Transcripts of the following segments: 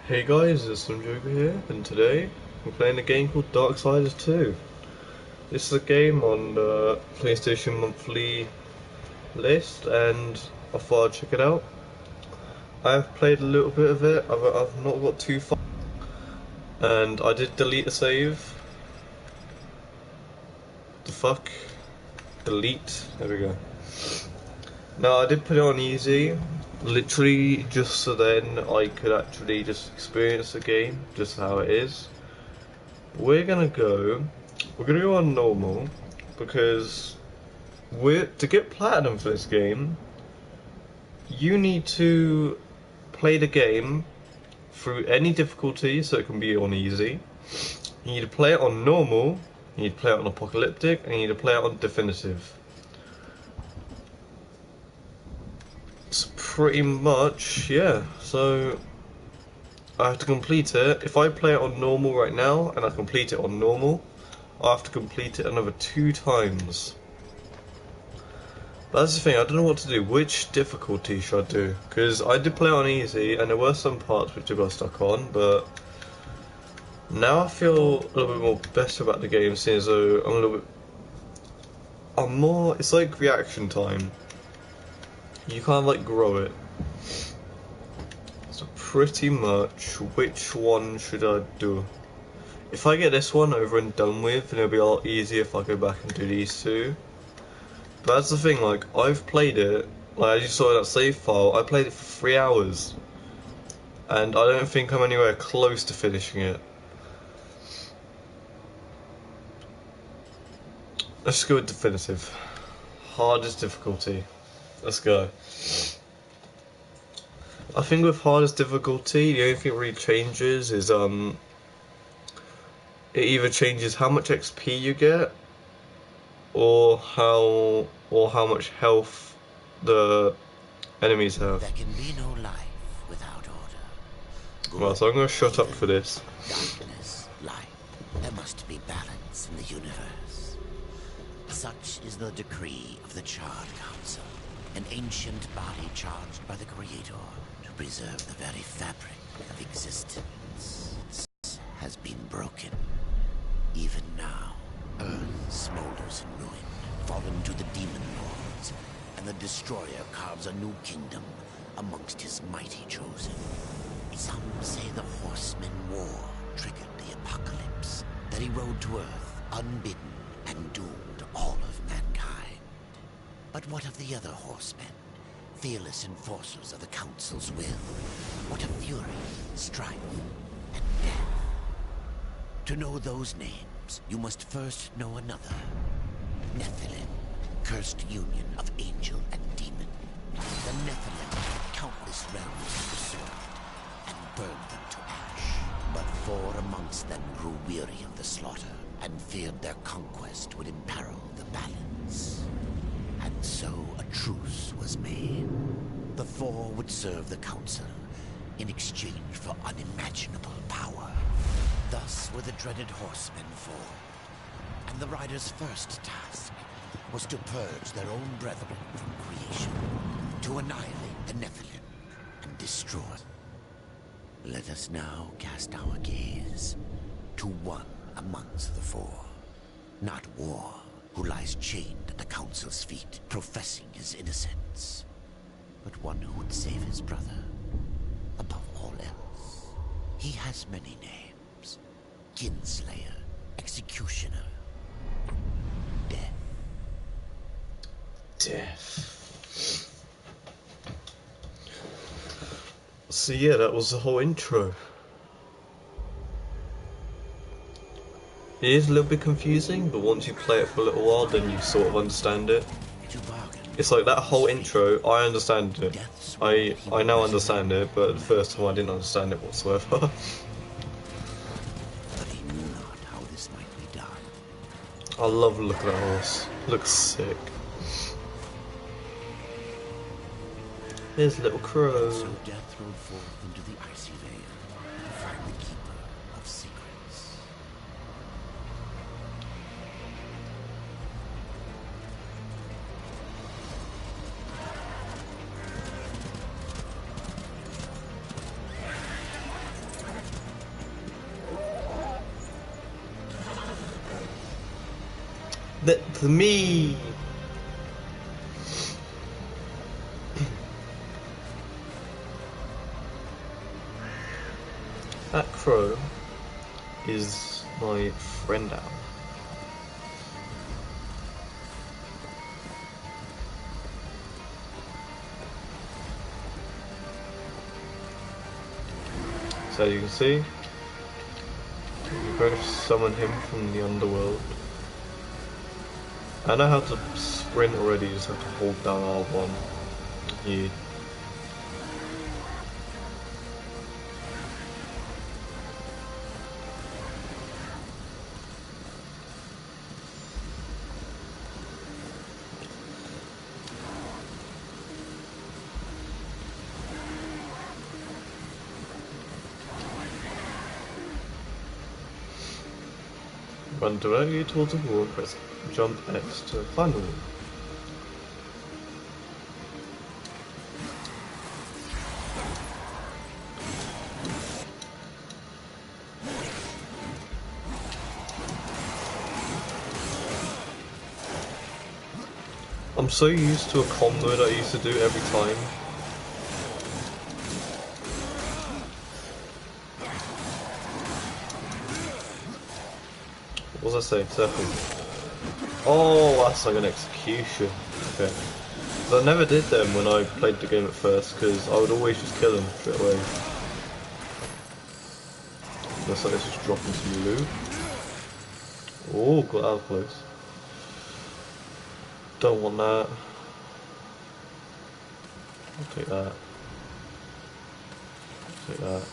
Hey guys, it's some Joker here, and today we're playing a game called DarkSiders 2. This is a game on the PlayStation Monthly list, and I thought I'd check it out. I've played a little bit of it, I've not got too far, and I did delete a save. The fuck? Delete. There we go. Now, I did put it on easy, literally just so then I could actually just experience the game, just how it is. We're gonna go on normal, because to get platinum for this game, you need to play the game through any difficulty, so it can be on easy. You need to play it on normal, you need to play it on apocalyptic, and you need to play it on definitive. It's pretty much, yeah, so I have to complete it. If I play it on normal right now, and I complete it on normal, I have to complete it another 2 times. But that's the thing, I don't know what to do. Which difficulty should I do? Because I did play on easy, and there were some parts which I got stuck on, but now I feel a little bit more better about the game, seeing as though I'm more, it's like reaction time. You kind of like grow it. So pretty much, which one should I do? If I get this one over and done with, then it'll be a lot easier if I go back and do these two. But that's the thing, like, I've played it, like as you saw in that save file, I played it for 3 hours. And I don't think I'm anywhere close to finishing it. Let's go with definitive. Hardest difficulty. Let's go. I think with hardest difficulty, the only thing it really changes is, it either changes how much XP you get, or how much health the enemies have. There can be no life without order. Well, so I'm gonna shut up for this. Darkness, light. There must be balance in the universe. Such is the decree of the Charred Council, an ancient body charged by the Creator to preserve the very fabric of existence. Has been broken. Even now, Earth smolders in ruin, fallen to the demon lords, and the Destroyer carves a new kingdom amongst his mighty chosen. Some say the Horseman War triggered the apocalypse, that he rode to Earth unbidden and doomed all of mankind. But what of the other horsemen, fearless enforcers of the Council's will? What of fury, strife, and death? To know those names, you must first know another. Nephilim, cursed union of angel and demon. The Nephilim had countless realms to serve, and burned them to ash. But 4 amongst them grew weary of the slaughter, and feared their conquest would imperil the balance. And so a truce was made. The 4 would serve the Council in exchange for unimaginable power. Thus were the dreaded horsemen formed, and the riders' first task was to purge their own brethren from creation, to annihilate the Nephilim and destroy. Let us now cast our gaze to one amongst the 4, not War, who lies chained at the Council's feet, professing his innocence, but one who would save his brother above all else. He has many names: Kinslayer, Executioner, Death. Death. So yeah, that was the whole intro. It is a little bit confusing, but once you play it for a little while, then you sort of understand it. It's like that whole intro, I understand it. I now understand it, but the first time I didn't understand it whatsoever. But he knew not how this might be done. I love the look of that horse. Looks sick. There's little crow. So Death rode forth into the icy veil to find the keeper of secrets. That's me! That crow is my friend owl. So you can see, we're going to summon him from the underworld. I know how to sprint already, you just have to hold down R1. Yeah. Run directly towards the wall and press jump X to find the wall. I'm so used to a combo that I used to do every time. What was I saying? Circle. Oh, that's like an execution. Okay. So I never did them when I played the game at first, because I would always just kill them straight away. Looks like it's just dropping some loot. Oh, got out of place. Don't want that. I'll take that. I'll take that.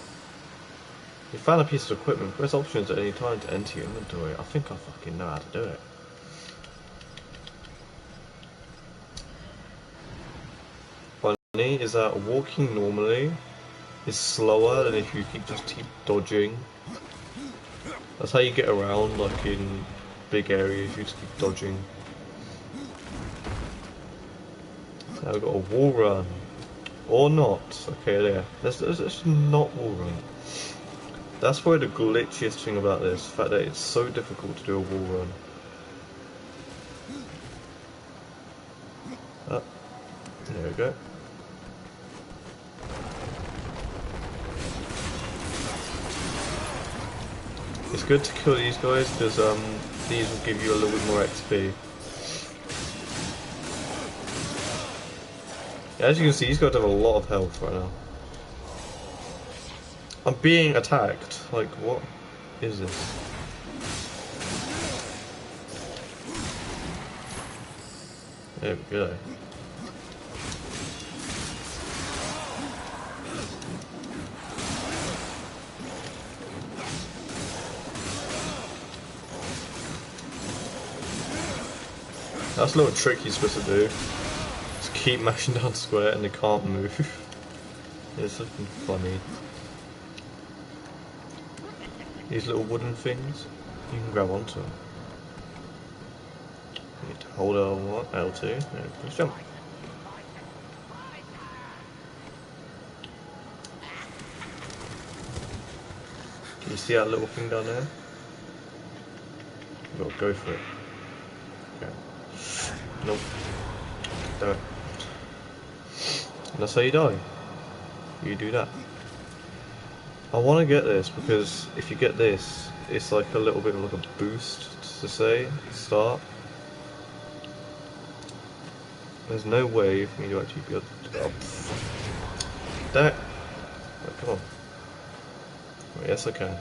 You found a piece of equipment. Press options at any time to enter your inventory. I think I fucking know how to do it. Funny is that walking normally is slower than if you just keep dodging. That's how you get around, like in big areas, you just keep dodging. Now we've got a wall run. Or not. Okay, there. Let's not wall run. That's probably the glitchiest thing about this, the fact that it's so difficult to do a wall run. Ah, there we go. It's good to kill these guys because these will give you a little bit more XP. Yeah, as you can see, these guys have a lot of health right now. I'm being attacked. Like, what is this? There we go. That's a little trick you're supposed to do. Just keep mashing down square and they can't move. It's looking funny. These little wooden things, you can grab onto them. You need to hold L1, L2, and push jump. Can you see that little thing down there? You've got to go for it. Okay. Nope. Don't. And that's how you die. You do that. I want to get this because if you get this, it's like a little bit of like a boost to say, start. There's no way for me to actually be able to... Oh, damn it! Oh, come on. Wait, yes I can.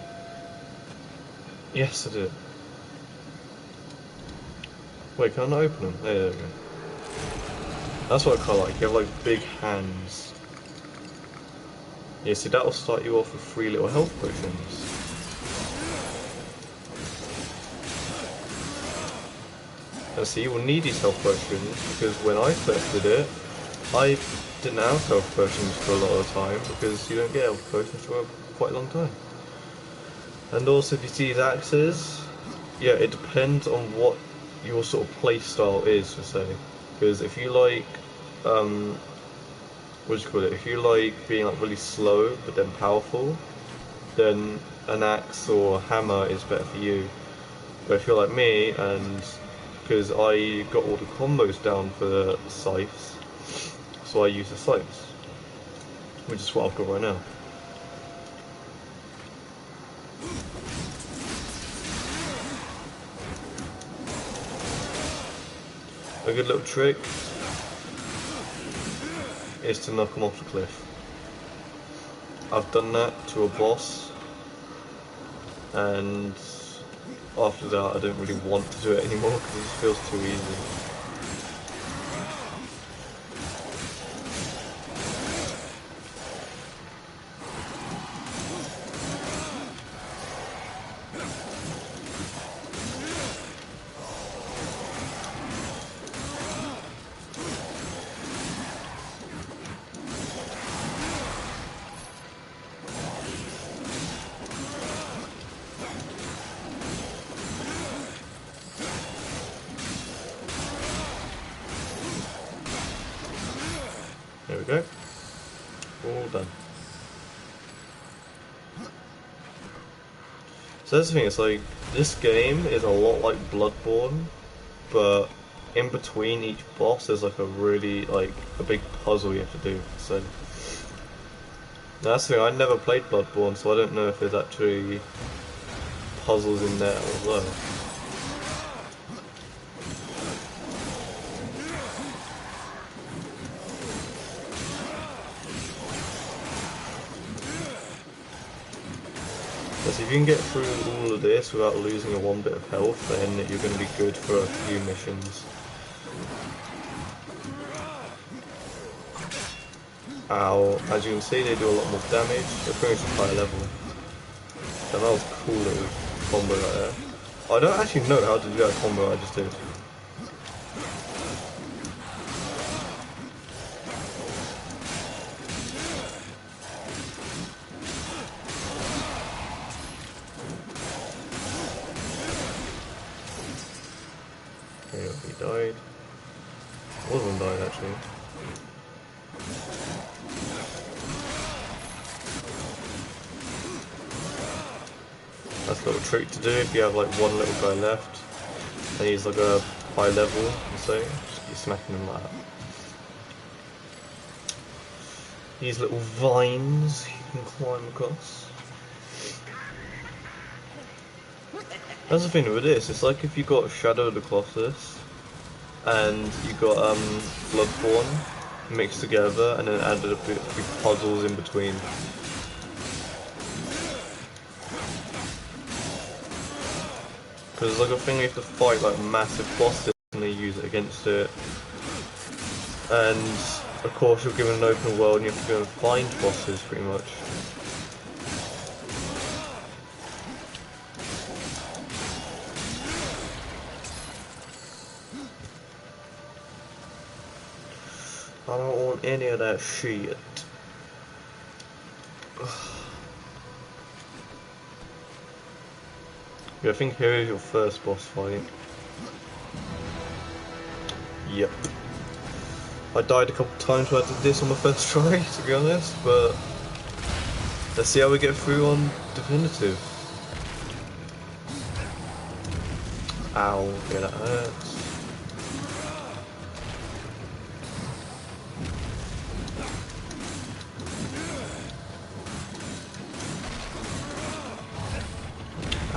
Yes I did. Wait, can I not open them? There we go. That's what I quite like, you have like big hands. Yeah, see that'll start you off with 3 little health potions. And see, you will need these health potions because when I first did it, I didn't have health potions for a lot of the time because you don't get health potions for quite a long time. And also if you see these axes, yeah, it depends on what your sort of play style is, to say. Because if you like, what do you call it? If you like being like really slow but then powerful, then an axe or a hammer is better for you. But if you're like me and because I got all the combos down for the scythes, so I use the scythes, which is what I've got right now. A good little trick is to knock him off the cliff. I've done that to a boss, and after that I don't really want to do it anymore because it just feels too easy. There we go. All done. So that's the thing, it's like, this game is a lot like Bloodborne, but in between each boss there's like a really, like, a big puzzle you have to do, so... That's the thing, I never played Bloodborne, so I don't know if there's actually puzzles in there as well. So if you can get through all of this without losing a one bit of health, then you're going to be good for a few missions. Ow. As you can see, they do a lot more damage. They're pretty much higher level. So that was a cool little combo right there. I don't actually know how to do that combo I just did. Okay, he died. All of them died actually. That's a little trick to do if you have like one little guy left and he's like a high level, so just be smacking him like that. These little vines you can climb across. That's the thing with this, it's like if you got Shadow of the Colossus and you got Bloodborne mixed together and then added a bit of puzzles in between. Because it's like a thing you have to fight like massive bosses and they use it against it. And of course you're given an open world and you have to go and find bosses pretty much. I don't want any of that shit. Yeah, I think here is your first boss fight. Yep. I died a couple times when I did this on my first try, to be honest, but let's see how we get through on Definitive. Ow, yeah, that hurts.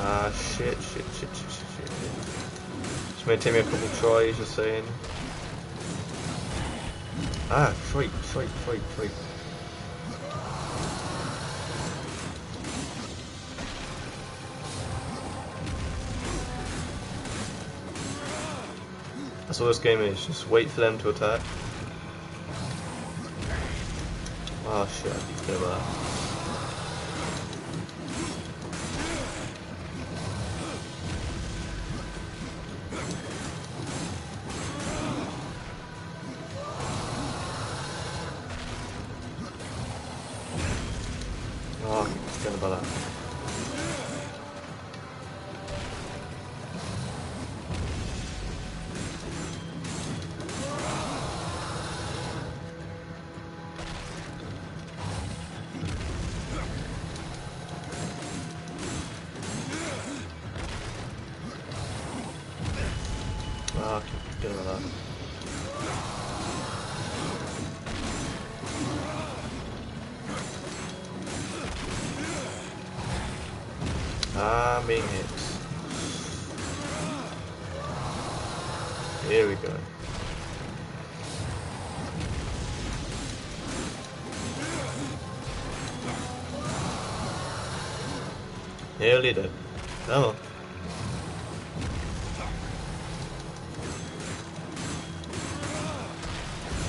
Ah, shit. It's may take me a couple tries, just saying. Ah, fight. That's all this game is, just wait for them to attack. Ah, shit, I keep forgetting about that. Oh, I keep forgetting about that. I'm being hit. Here we go. Nearly dead. Oh.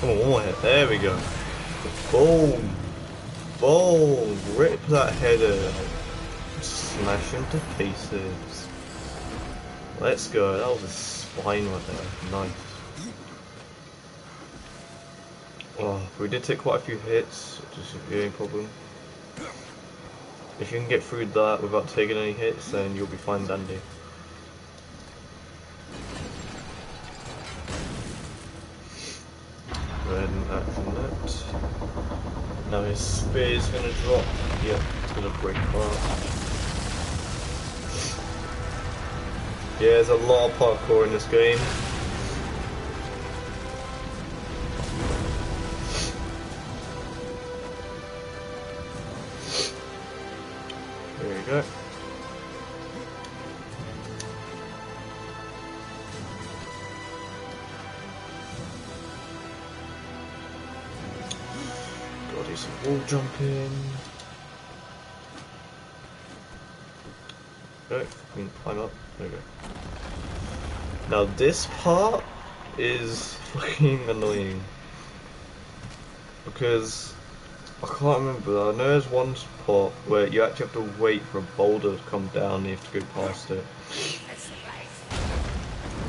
Come on, one more hit. There we go. Boom. Boom. Rip that head out. Smash him to pieces. Let's go. That was a spine right there. Nice. Oh, we did take quite a few hits, which is the only problem. If you can get through that without taking any hits, then you'll be fine dandy. Go ahead and action that. Now his spear is going to drop. Yep, it's going to break apart. Yeah, there's a lot of parkour in this game. There you go. Gotta do some wall jumping. Okay, we can climb up. There we go. Now this part is fucking annoying. Because I can't remember, I know there's one spot where you actually have to wait for a boulder to come down and you have to go past it.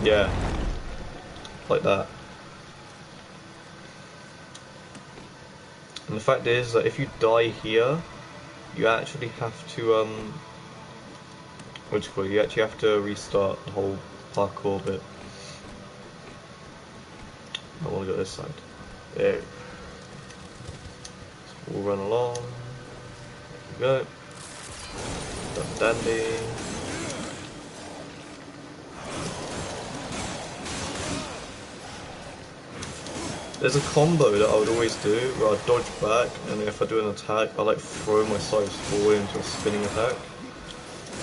Yeah. Like that. And the fact is that if you die here, you actually have to, what do you call it? You actually have to restart the whole parkour bit. I want to go this side. There. So we'll run along. There we go. Done dandy. There's a combo that I would always do where I dodge back, and if I do an attack, I like throw myself forward into a spinning attack.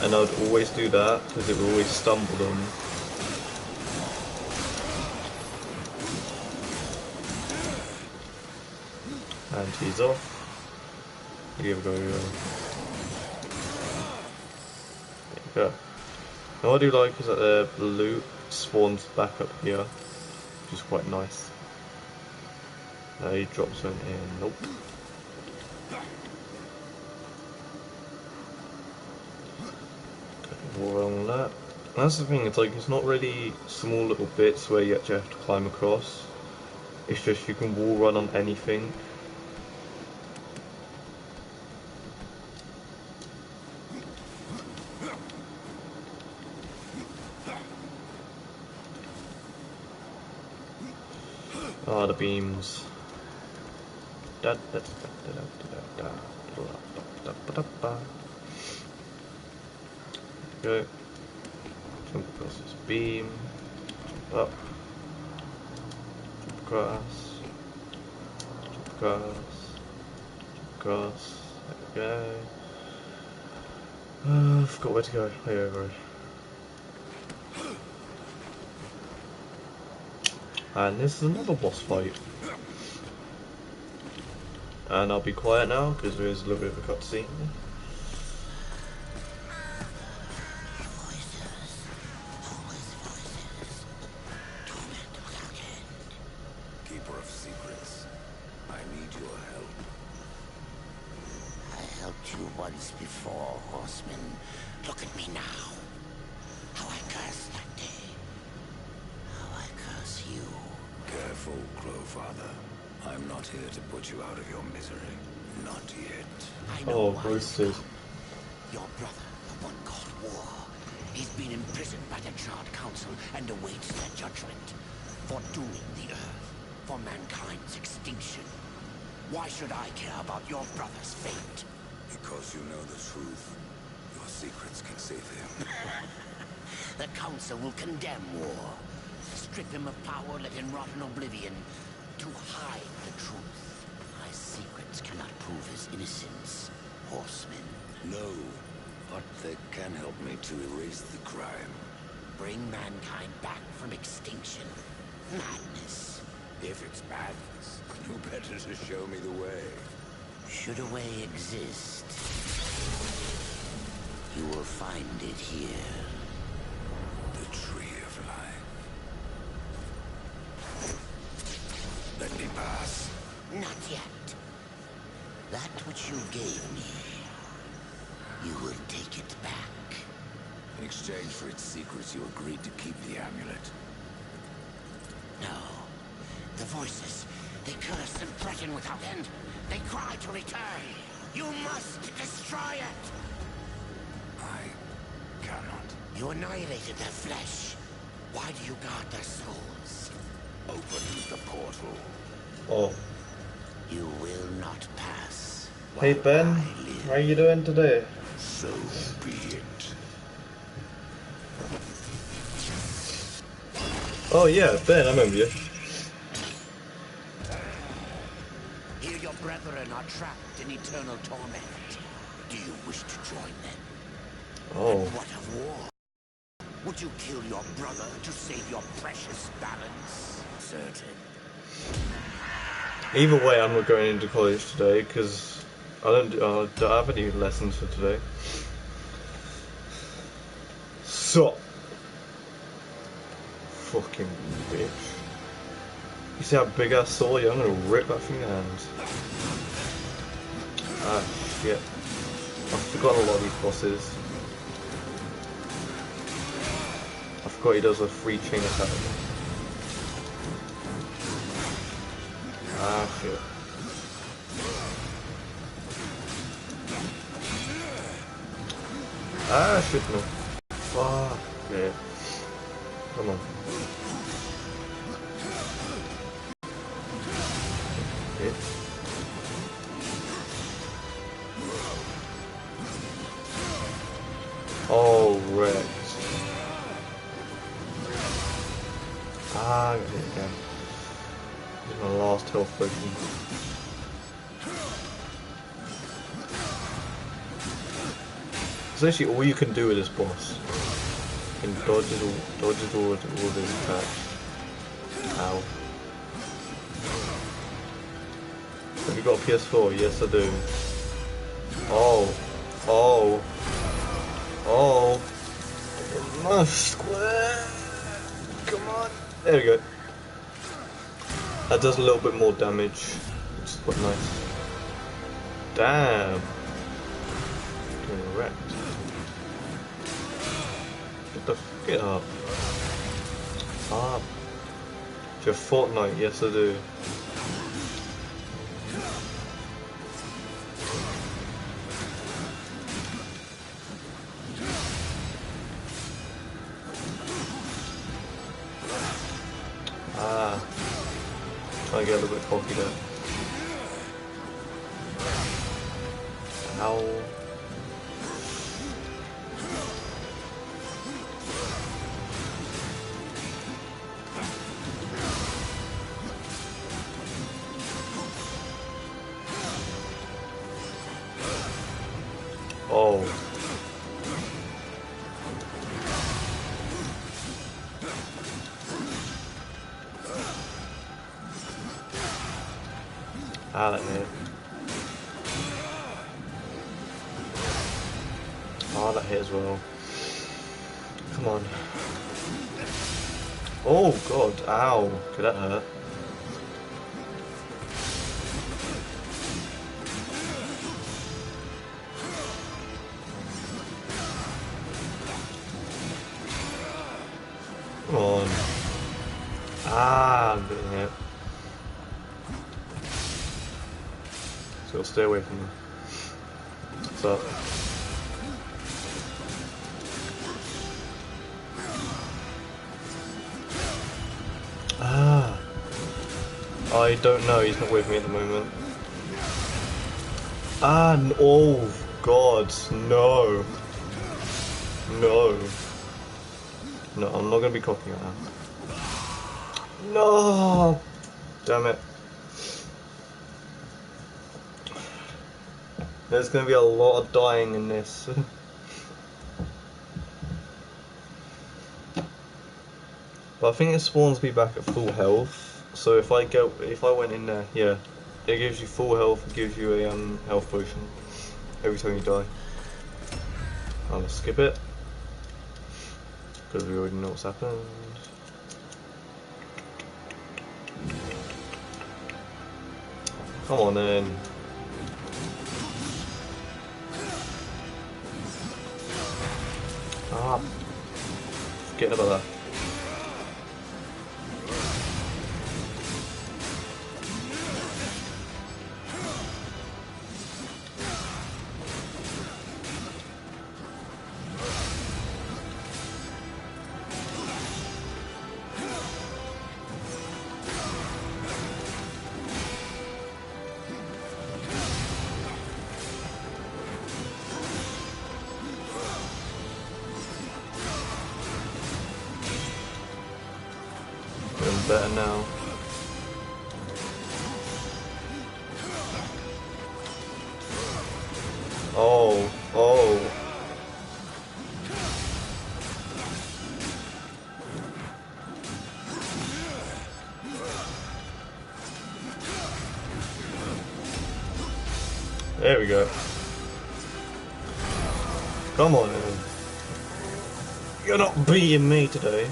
And I would always do that because it would always stumble them. And he's off. Here we go. There you go. Now what I do like is that the loot spawns back up here, which is quite nice. Now he drops one in. Nope. Along that. That's the thing, it's like it's not really small little bits where you actually have to climb across. It's just you can wall run on anything. Ah, the beams. Go. Jump across this beam. Jump up. Jump across. Jump across. Jump across. There we go. I forgot where to go. Here we go. And this is another boss fight. And I'll be quiet now because there is a little bit of a cutscene. Keeper of secrets, I need your help. I helped you once before, Horseman. Look at me now. How I cursed that day. How I curse you. Careful, Crowfather. I'm not here to put you out of your misery. Not yet. I know roasted. Your brother, the one called War, he's been imprisoned by the Charred Council and awaits their judgment for dooming the Earth, for mankind's extinction. Why should I care about your brother's fate? Because you know the truth. Your secrets can save him. The Council will condemn War. Strip him of power, let him rot in oblivion. To hide the truth. My secrets cannot prove his innocence, Horseman. No. but they can help me to erase the crime. Bring mankind back from extinction. Madness. If it's madness, who better to show me the way? Should a way exist, you will find it here. The Tree of Life. Let me pass. Not yet. That which you gave me, you will take it back. In exchange for its secrets, you agreed to keep the amulet. No. The voices, they curse and threaten without end. They cry to return. You must destroy it. I cannot. You annihilated their flesh. Why do you guard their souls? Open the portal. Oh. You will not pass. Hey Ben, how are you doing today? So be it. Oh yeah, Ben, I remember you. Here your brethren are trapped in eternal torment. Do you wish to join them? Oh. And what of war? Would you kill your brother to save your precious balance? Certain. Either way, I'm not going into college today because I don't have any lessons for today. So, fucking bitch. You see how big I saw you? I'm gonna rip that from your hands. Ah, shit. I've forgotten a lot of these bosses. I forgot he does a free chain attack. Ah, shit. Ah, shit, no. Fuck, yeah. Come on. Hit. Oh, wrecked. Ah, I got hit again. This is my last health potion. Essentially, all you can do with this boss. You can dodge all his attacks. Ow. Have you got a PS4? Yes, I do. Oh. Oh. Oh. My square. Come on. There we go. That does a little bit more damage, which is quite nice. Damn. Getting wrecked. Get up. Up. Do you have Fortnite? Yes, I do. Ah. Trying to get a little bit cocky there. Ow. Oh. Ah, that hit. Oh, that hit as well. Come on. Oh, God. Ow. Could that hurt? Come on. Ah, I'm getting hit. So stay away from them. What's up? Ah. I don't know, he's not with me at the moment. Ah, oh God, no. No. No, I'm not gonna be copying that. No! Damn it. There's gonna be a lot of dying in this. But I think it spawns me back at full health. So if I went in there, yeah, it gives you full health. It gives you a health potion every time you die. I'll skip it because we already know what's happened. Come on then. Ah, forgetting about that. Doing better now. Oh, oh. There we go. Come on, Evan. You're not beating me today.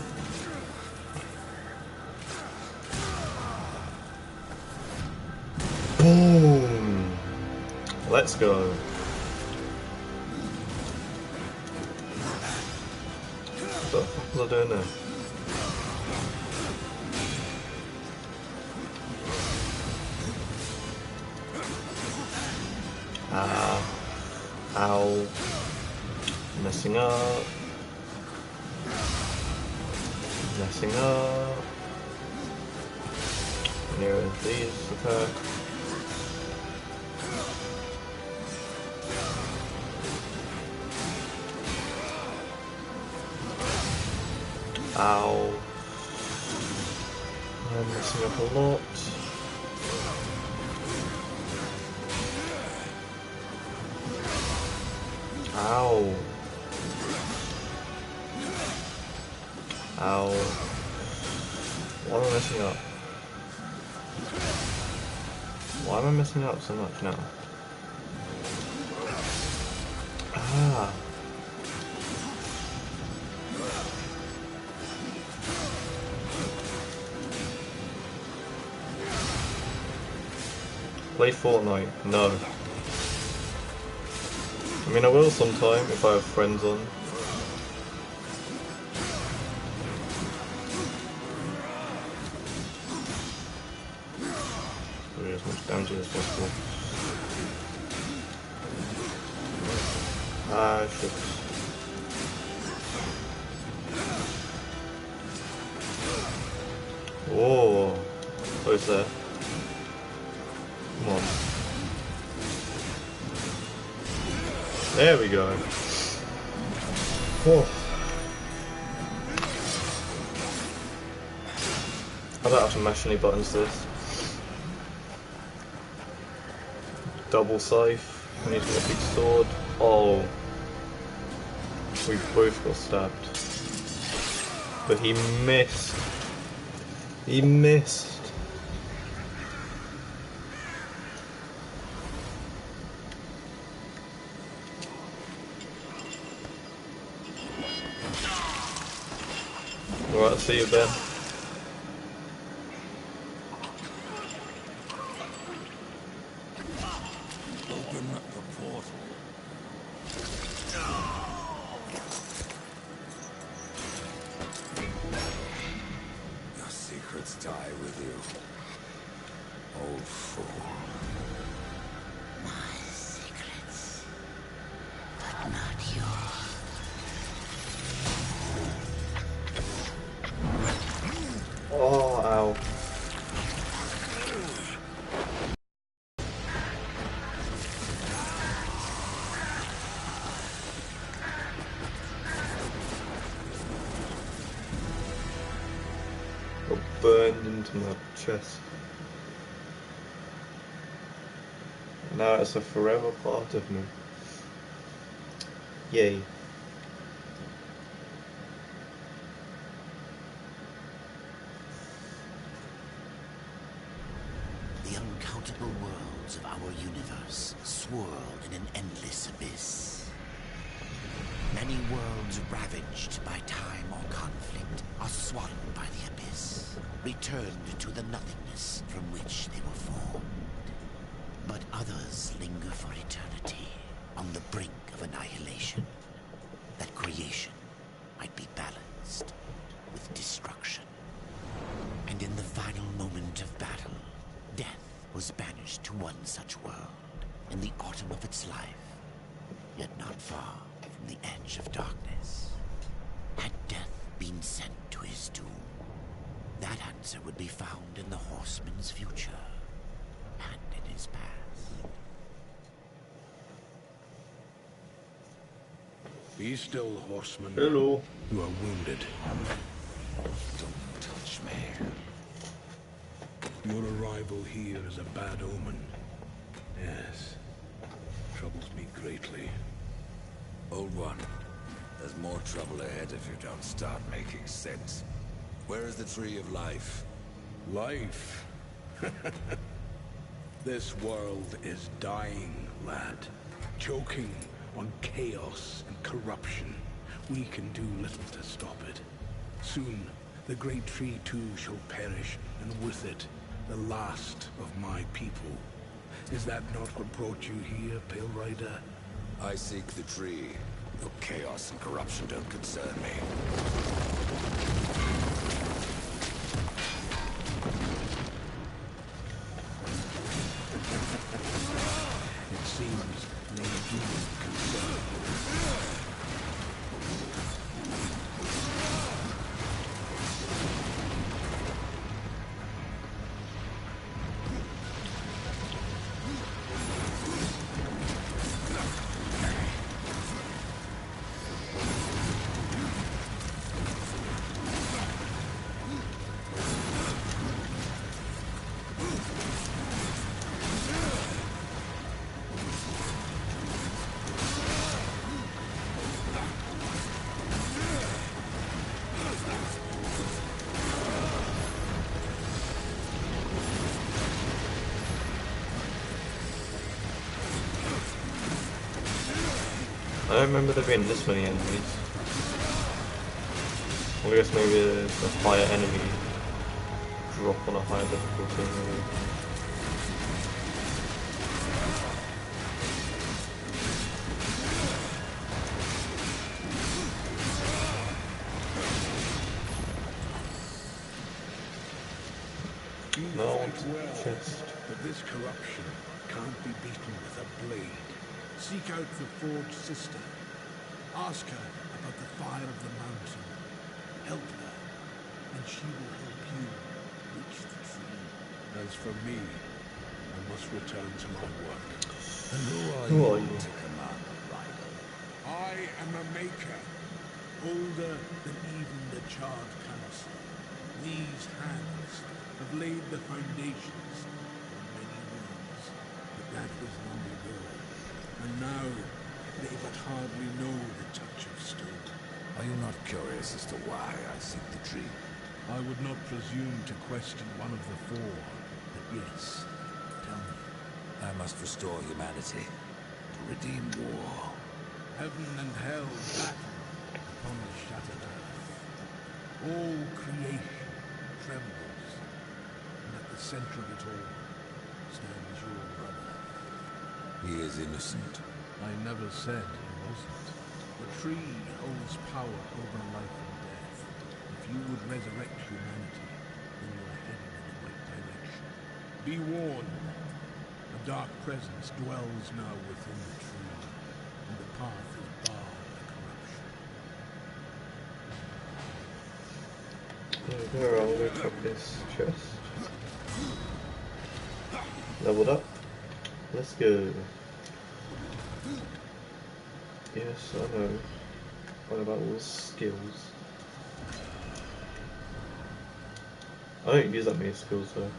Boom. Let's go. What the fuck was I doing there? Ah. Ow. Messing up. Messing up. Near these attack. Ow. I'm messing up a lot. Ow. Ow. Why am I messing up? Why am I messing up so much now? Ah. Play Fortnite? No. I mean, I will sometime if I have friends on. Do as much damage as possible. Ah, shit. Whoa. Who's there? Come on. There we go. Whoa. I don't have to mash any buttons to this. Double scythe. I need to get a big sword. Oh. We both got stabbed. But he missed. He missed. Alright, see you, Ben. Open the portal. Your secrets die with you, old fool. My secrets, but not yours. Oh, ow. Got burned into my chest. Now it's a forever part of me. Yay. Any worlds ravaged by time or conflict are swallowed by the abyss, returned to the nothingness from which they were formed. But others linger for eternity, on the brink of annihilation, that creation might be balanced with destruction. And in the final moment of battle, death was banished to one such world, in the autumn of its life, yet not far from the edge of darkness. Had death been sent to his doom, that answer would be found in the horseman's future, and in his past. Be still, horseman. Hello. You are wounded. Don't touch me. Your arrival here is a bad omen. Yes. Troubles me greatly. Old one, there's more trouble ahead if you don't start making sense. Where is the Tree of Life? Life. This world is dying, lad. Choking on chaos and corruption. We can do little to stop it. Soon, the great tree too shall perish, and with it, the last of my people. Is that not what brought you here, Pale Rider? I seek the tree. Your chaos and corruption don't concern me. It seems they do concern you. I don't remember there being this many enemies. Well, I guess maybe the higher enemy drop on a higher difficulty. Maybe. You No, I fight want the well, chest. but this corruption can't be beaten with a blade. Seek out the Forge Sister. Ask her about the fire of the mountain. Help her, and she will help you reach the tree. As for me, I must return to my work. And Who are you? to command the rider? I am a maker, older than even the Charred Council. These hands have laid the foundations for many worlds, but that was long ago. And now, they but hardly know the touch of stone. Are you not curious as to why I seek the tree? I would not presume to question one of the four, but yes, tell me. I must restore humanity to redeem war. Heaven and hell battle upon the shattered earth. All creation trembles, and at the center of it all stands your brother. He is innocent. I never said he wasn't. The tree holds power over life and death. If you would resurrect humanity, then you are heading in the right direction. Be warned. A dark presence dwells now within the tree, and the path is barred by corruption. There we go, I'll go check this chest. Leveled up. Let's go. Yes, I know. What about all the skills? I don't use that many skills though.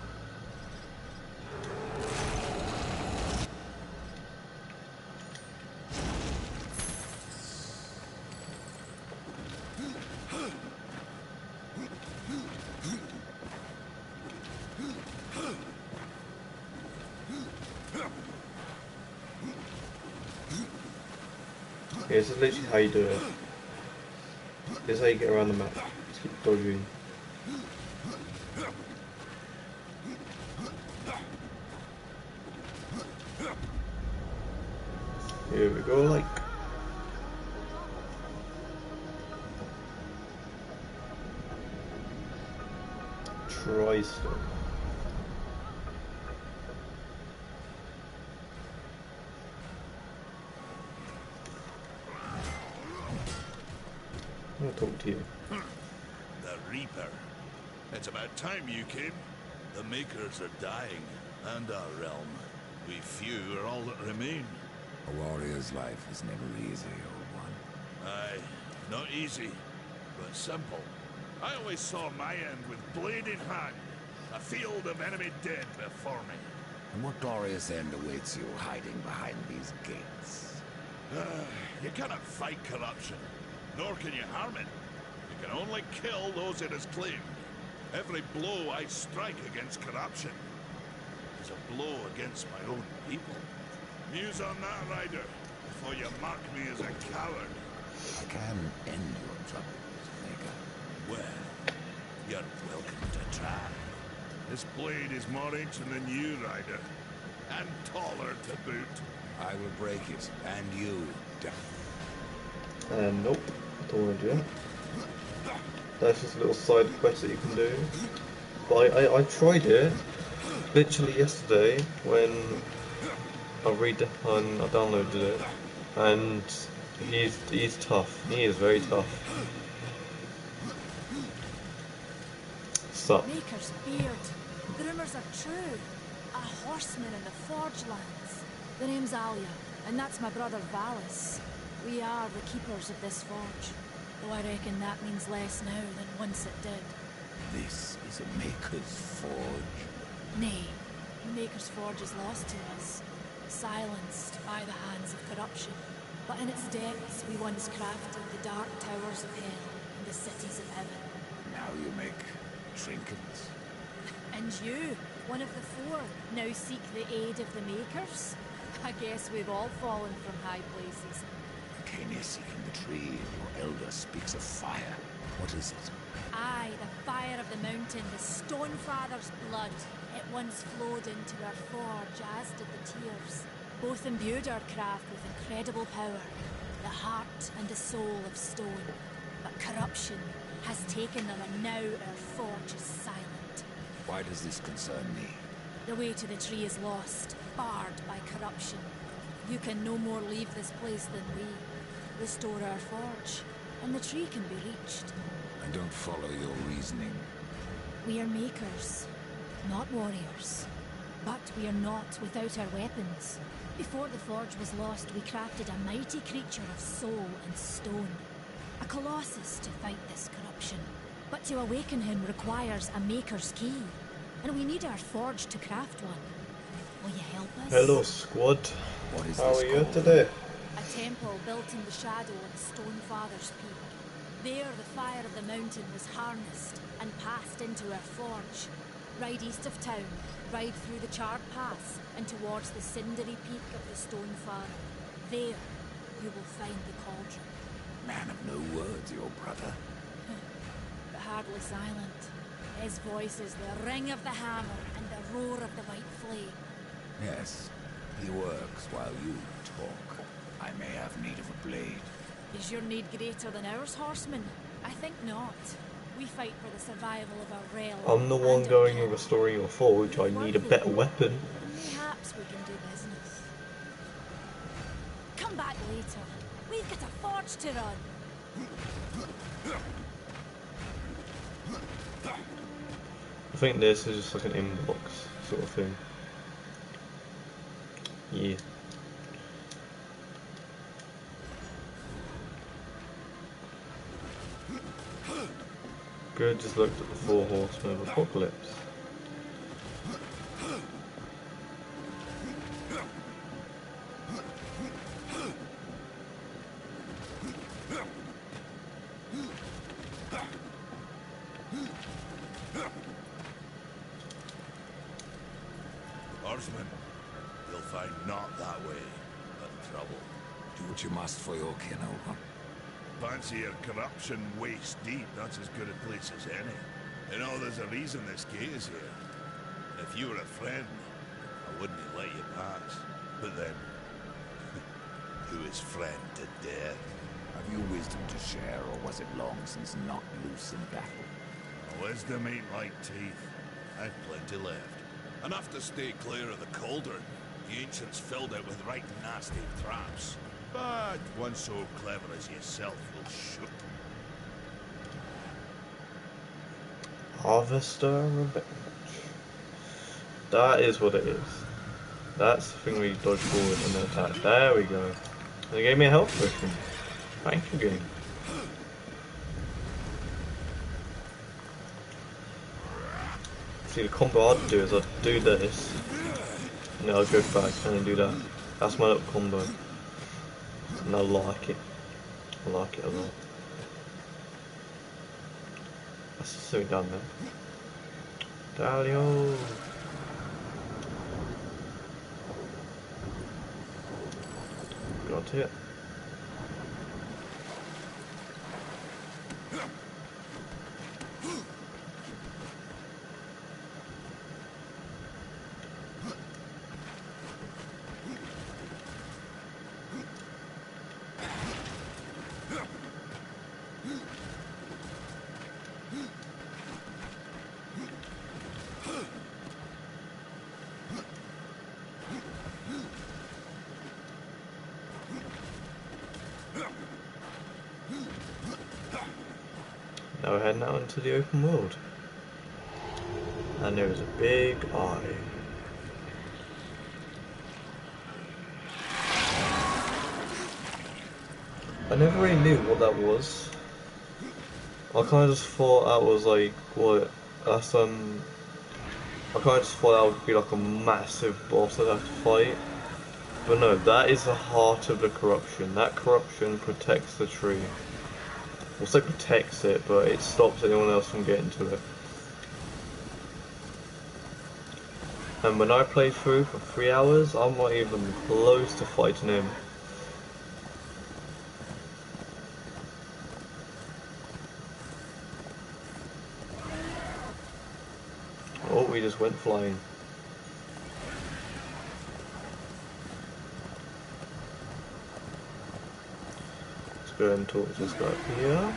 Yeah, this is literally how you do it. This is how you get around the map. Just keep dodging. Here we go, like. Try stuff. I'll talk to you. The Reaper. It's about time you came. The Makers are dying, and our realm. We few are all that remain. A warrior's life is never easy, old one. Aye, not easy, but simple. I always saw my end with blade in hand. A field of enemy dead before me. And what glorious end awaits you hiding behind these gates? You cannot fight corruption, nor can you harm it. You can only kill those it has claimed. Every blow I strike against corruption is a blow against my own people. Muse on that, Ryder, before you mark me as a coward. I can end your troubles, Maker. Well, you're welcome to try. This blade is more ancient than you, Ryder, and taller to boot. I will break it, and you. Nope, don't want to do that. That's just a little side quest that you can do. But I tried it literally yesterday when I downloaded it, and he's tough. He is very tough. Sup? Maker's beard. The rumours are true. A horseman in the Forge lands. The name's Alia, and that's my brother Valis. We are the keepers of this forge. Though I reckon that means less now than once it did. This is a Maker's forge. Nay, Maker's forge is lost to us. Silenced by the hands of corruption. But in its depths we once crafted the dark towers of hell and the cities of heaven. Now you make trinkets. And you, one of the four, now seek the aid of the Makers? I guess we've all fallen from high places. Arcania seeking the tree, your elder speaks of fire. What is it? Aye, the fire of the mountain, the Stonefather's blood. It once flowed into our forge, as did the tears. Both imbued our craft with incredible power, the heart and the soul of stone. But corruption has taken them, and now our forge is silent. Why does this concern me? The way to the tree is lost, barred by corruption. You can no more leave this place than we. Restore our forge, and the tree can be reached. I don't follow your reasoning. We are makers, not warriors. But we are not without our weapons. Before the forge was lost, we crafted a mighty creature of soul and stone. A colossus to fight this corruption. But to awaken him requires a maker's key. And we need our forge to craft one. Will you help us? Hello, squad. What is How this are you called? today? A temple built in the shadow of Stonefather's Peak. There the fire of the mountain was harnessed and passed into our forge. Ride east of town, ride through the charred pass and towards the cindery peak of the Stonefather. There you will find the cauldron. Man of no words, your brother. But hardly silent. His voice is the ring of the hammer and the roar of the white flame. Yes, he works while you talk. I may have need of a blade. Is your need greater than ours, horseman? I think not. We fight for the survival of our realm. I'm the one and our going and kin. restoring your forge. I need a better weapon. Perhaps we can do business. Come back later. We've got a forge to run. I think this is just like an inbox sort of thing. Yeah. Good, just looked at the 4 horsemen of Apocalypse. Horseman, you'll find naught that way but trouble. Do what you must for your kin, old one. Fancy your corruption waist deep, that's as good a place as any. You know, there's a reason this gate is here. If you were a friend, I wouldn't have let you pass. But then, who is friend to death? Have you wisdom to share, or was it long since knocked loose in battle? Wisdom ain't like teeth. I've plenty left. Enough to stay clear of the cauldron. The ancients filled it with right nasty traps. But one so clever as yourself will shoot. Harvester Revenge. That is what it is. That's the thing where you dodge forward and then attack. There we go. And it gave me a health potion. Thank you, game. See, the combo I'd do is I'd do this, and then I'll go back and then do that. That's my little combo. And I like it. I like it a lot. That's something down there. Dalio! Got it. Now we're heading out into the open world. And there is a big eye. I never really knew what that was. I kind of just thought that was like, what, that's I kind of just thought that would be like a massive boss I'd have to fight. But no, that is the heart of the corruption. That corruption protects the tree. Also protects it, but it stops anyone else from getting to it. And when I played through for 3 hours, I'm not even close to fighting him. Oh, we just went flying. Let's go ahead and talk to this guy here.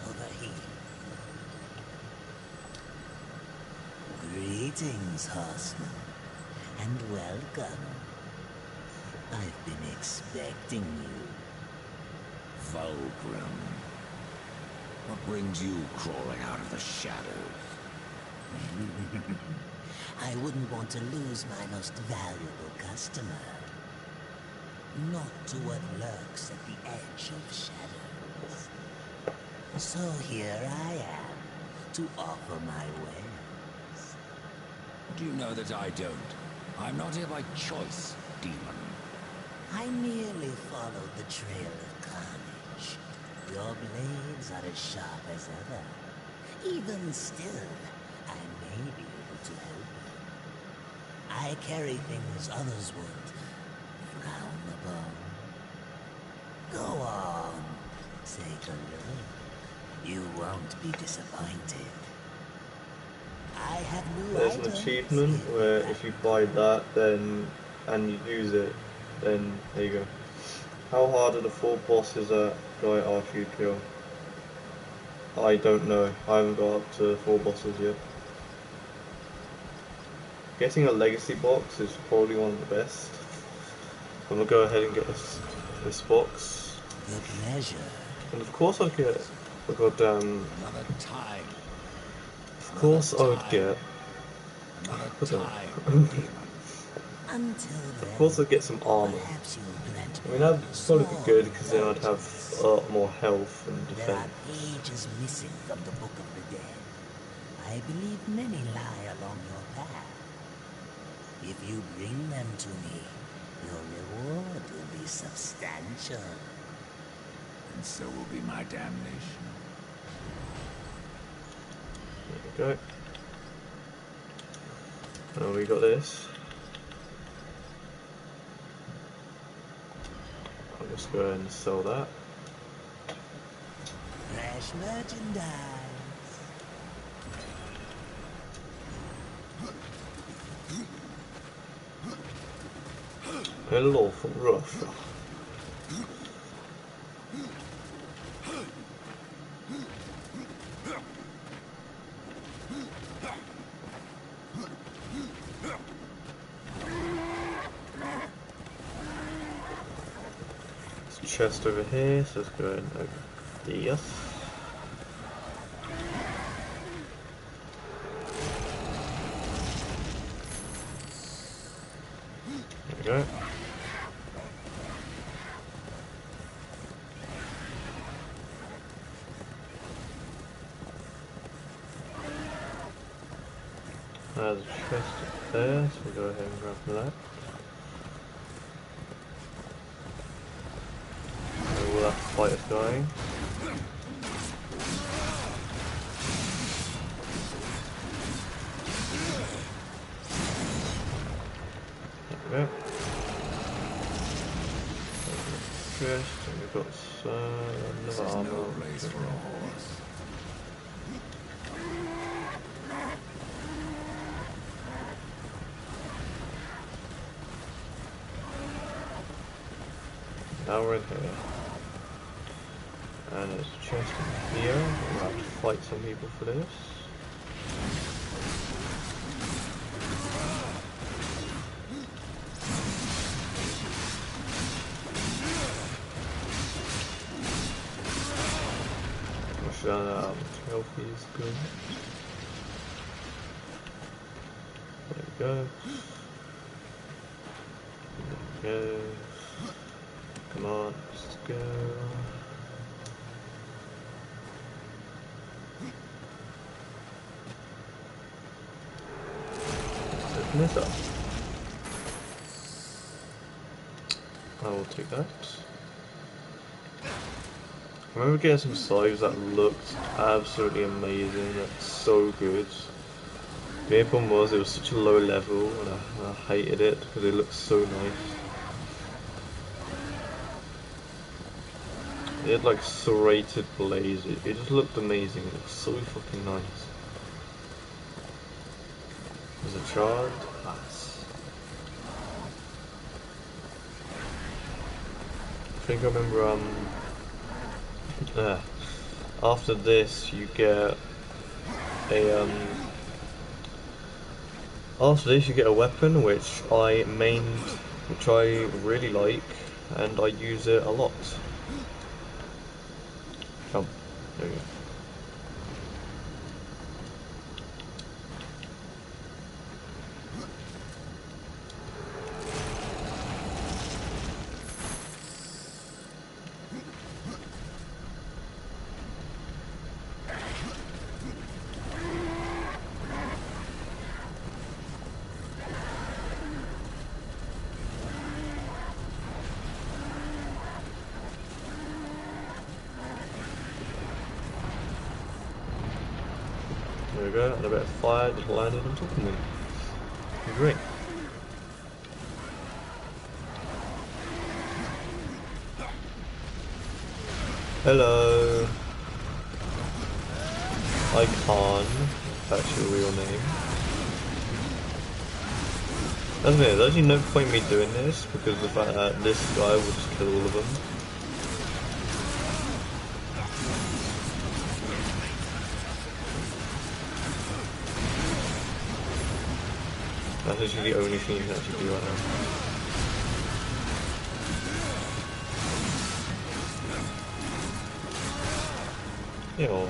Over here. Greetings, horseman, and welcome. I've been expecting you. Vulgrim. What brings you crawling out of the shadows? I wouldn't want to lose my most valuable customer. Not to what lurks at the edge of shadows. So here I am, to offer my wares. Do you know that I don't? I'm not here by choice, demon. I merely followed the trail of carnage. Your blades are as sharp as ever. Even still, I may be able to help you. I carry things others would frown upon. Go on, take a look. You won't be disappointed. I have new There's an items achievement in where the if you buy that, then and you use it, then there you go. How hard are the 4 bosses that guy after you kill? I don't know. I haven't got up to 4 bosses yet. Getting a legacy box is probably one of the best. I'm gonna go ahead and get this box. The pleasure. And of course I'd get a goddamn... Another time. Of course I would get... Another time, demon. Until then, Of course I'd get some armor. perhaps you'll grant I me mean that'd probably be small good because then I'd have indulgence. a lot more health and There are defense. pages missing from the Book of the Dead. I believe many lie along your path. If you bring them to me, your reward will be substantial. And so will be my damnation. There we go. Oh, we got this. Let's go ahead and sell that. Fresh merchandise. Hello from Russia. There's a chest over here, so let's go ahead and open this. There we go. There's a chest up there, so we'll go ahead and grab that. All that fight is going. There we go. Chest, and we've got This another is armor. no place for a horse. Now we're in here. And there's a chest in here. We'll have to fight some people for this. Healthy is good. There we go. There we go. Come on, let's go. Let's open this up. I will take that. I remember getting some sides that looked absolutely amazing, that's so good. The main problem was it was such a low level and I hated it because it looked so nice. It had like serrated blades, it just looked amazing, it was so fucking nice. There's a charred pass. I think I remember after this you get a weapon which I mained, which I really like, and I use it a lot. Come, there you go. There we go, and a bit of fire just landed on top of me. Great. Hello. Icon, that's your real name. There's actually no point me doing this because the fact that this guy will just kill all of them. That's actually the only thing you can actually do right now. Yeah.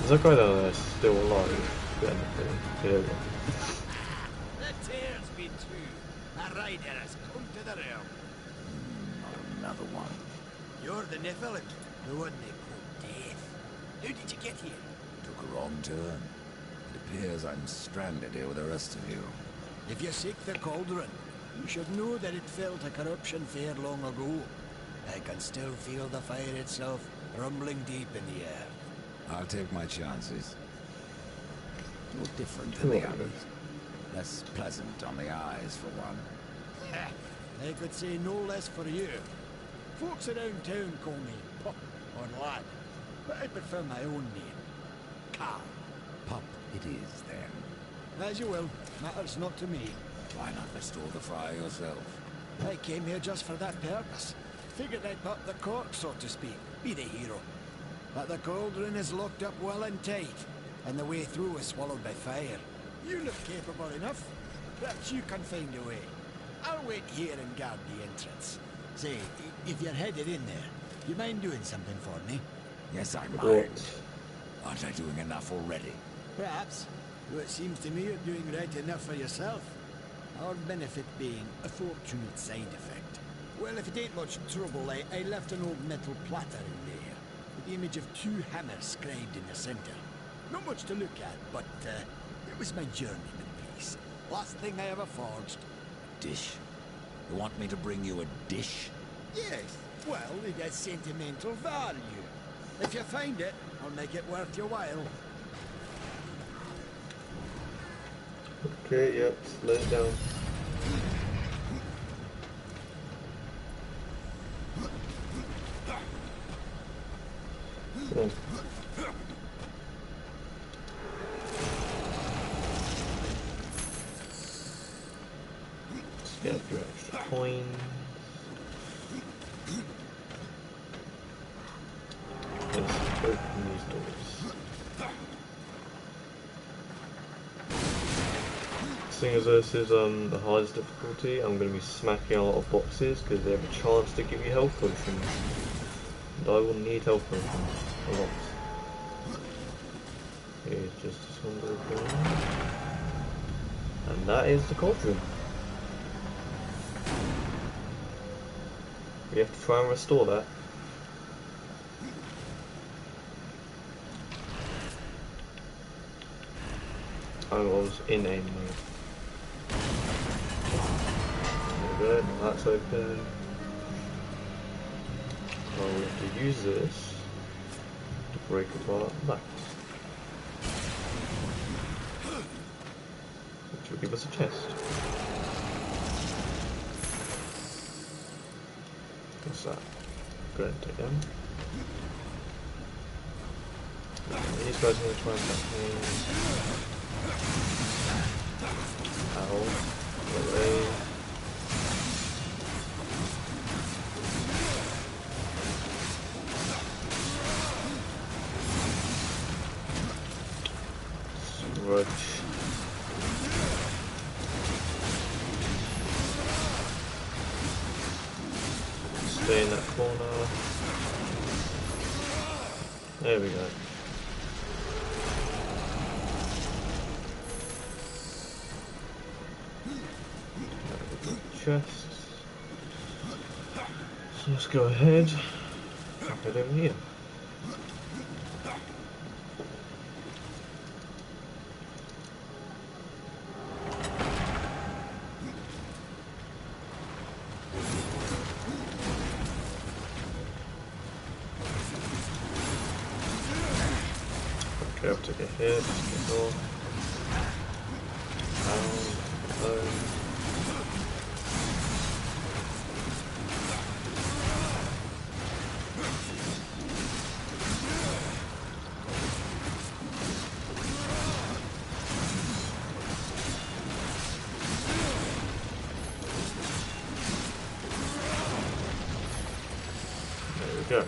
There's a guy down there still alive. There we go. The tears be true. A rider has come to the realm. Another one. You're the Nephilim, the one they call Death. How did you get here? Took a wrong turn. It appears I'm stranded here with the rest of you. If you seek the cauldron, you should know that it fell to corruption fair long ago. I can still feel the fire itself rumbling deep in the earth. I'll take my chances. No different than the others. Less pleasant on the eyes, for one. I could say no less for you. Folks around town call me Pup or Lad, but I prefer my own name. Carl. Pup it is, then. As you will. Matters not to me. Why not restore the fire yourself? I came here just for that purpose. Figured I'd pop the cork, so to speak. Be the hero. But the cauldron is locked up well and tight, and the way through is swallowed by fire. You look capable enough. Perhaps you can find a way. I'll wait here and guard the entrance. Say, if you're headed in there, you mind doing something for me? Yes, I mind. Aren't I doing enough already? Perhaps. Though it seems to me you're doing right enough for yourself. Our benefit being a fortunate side effect. Well, if it ain't much trouble, I left an old metal platter in there, with the image of 2 hammers scribed in the center. Not much to look at, but it was my journeyman piece. Last thing I ever forged. Dish? You want me to bring you a dish? Yes, well, it has sentimental value. If you find it, I'll make it worth your while. Okay, yep, slow it down. Oh. Let's get a few extra coins. Let's open these doors. Seeing as this is the hardest difficulty, I'm going to be smacking a lot of boxes because they have a chance to give you health potions. And I will need health potions a lot. Here's just this one broken. And that is the cauldron. We have to try and restore that. I was in aim mode. Good, that's open. Oh, we have to use this to break apart that. Which will give us a chest. What's that? Go ahead and take them. These guys are going to try and attack me. Ow. Away. Smudge. Stay in that corner. There we go. Chests. So let's go ahead. Head over here. Okay, I'll take a hit. Get off. Down. Go.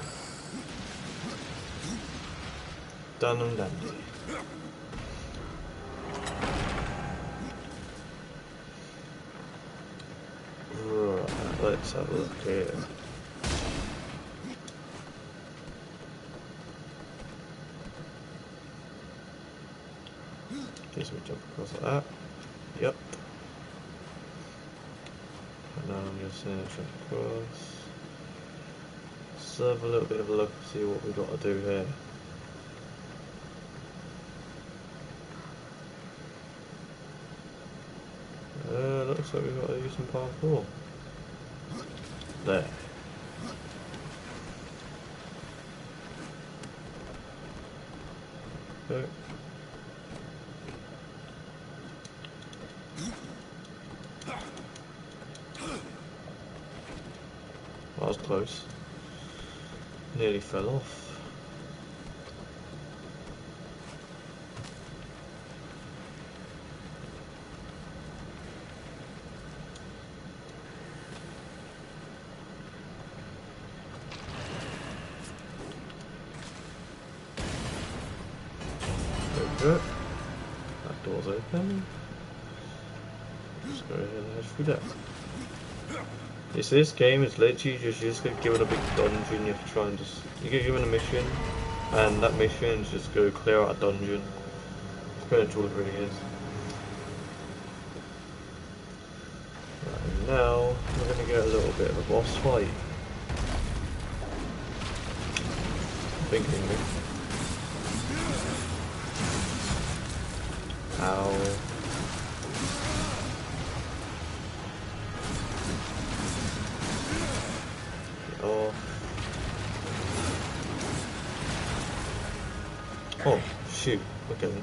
Done and dandy. Right, let's have a look here. Guess we jump across like that. Yep. And now I'm just going to jump across. Let's have a little bit of a look, see what we've got to do here. Looks like we've got to use some parkour. There. Okay. That was close. Nearly fell off. There we go. That door's open. Just go ahead and head through there. Yes, this game is literally just gonna give it a big dungeon. You have to try and you get given a mission, and that mission is just go clear out a dungeon. It's pretty much all it really is. Right, and now we're gonna get a little bit of a boss fight. Thinking me. Ow. Oh, shoot, look at me.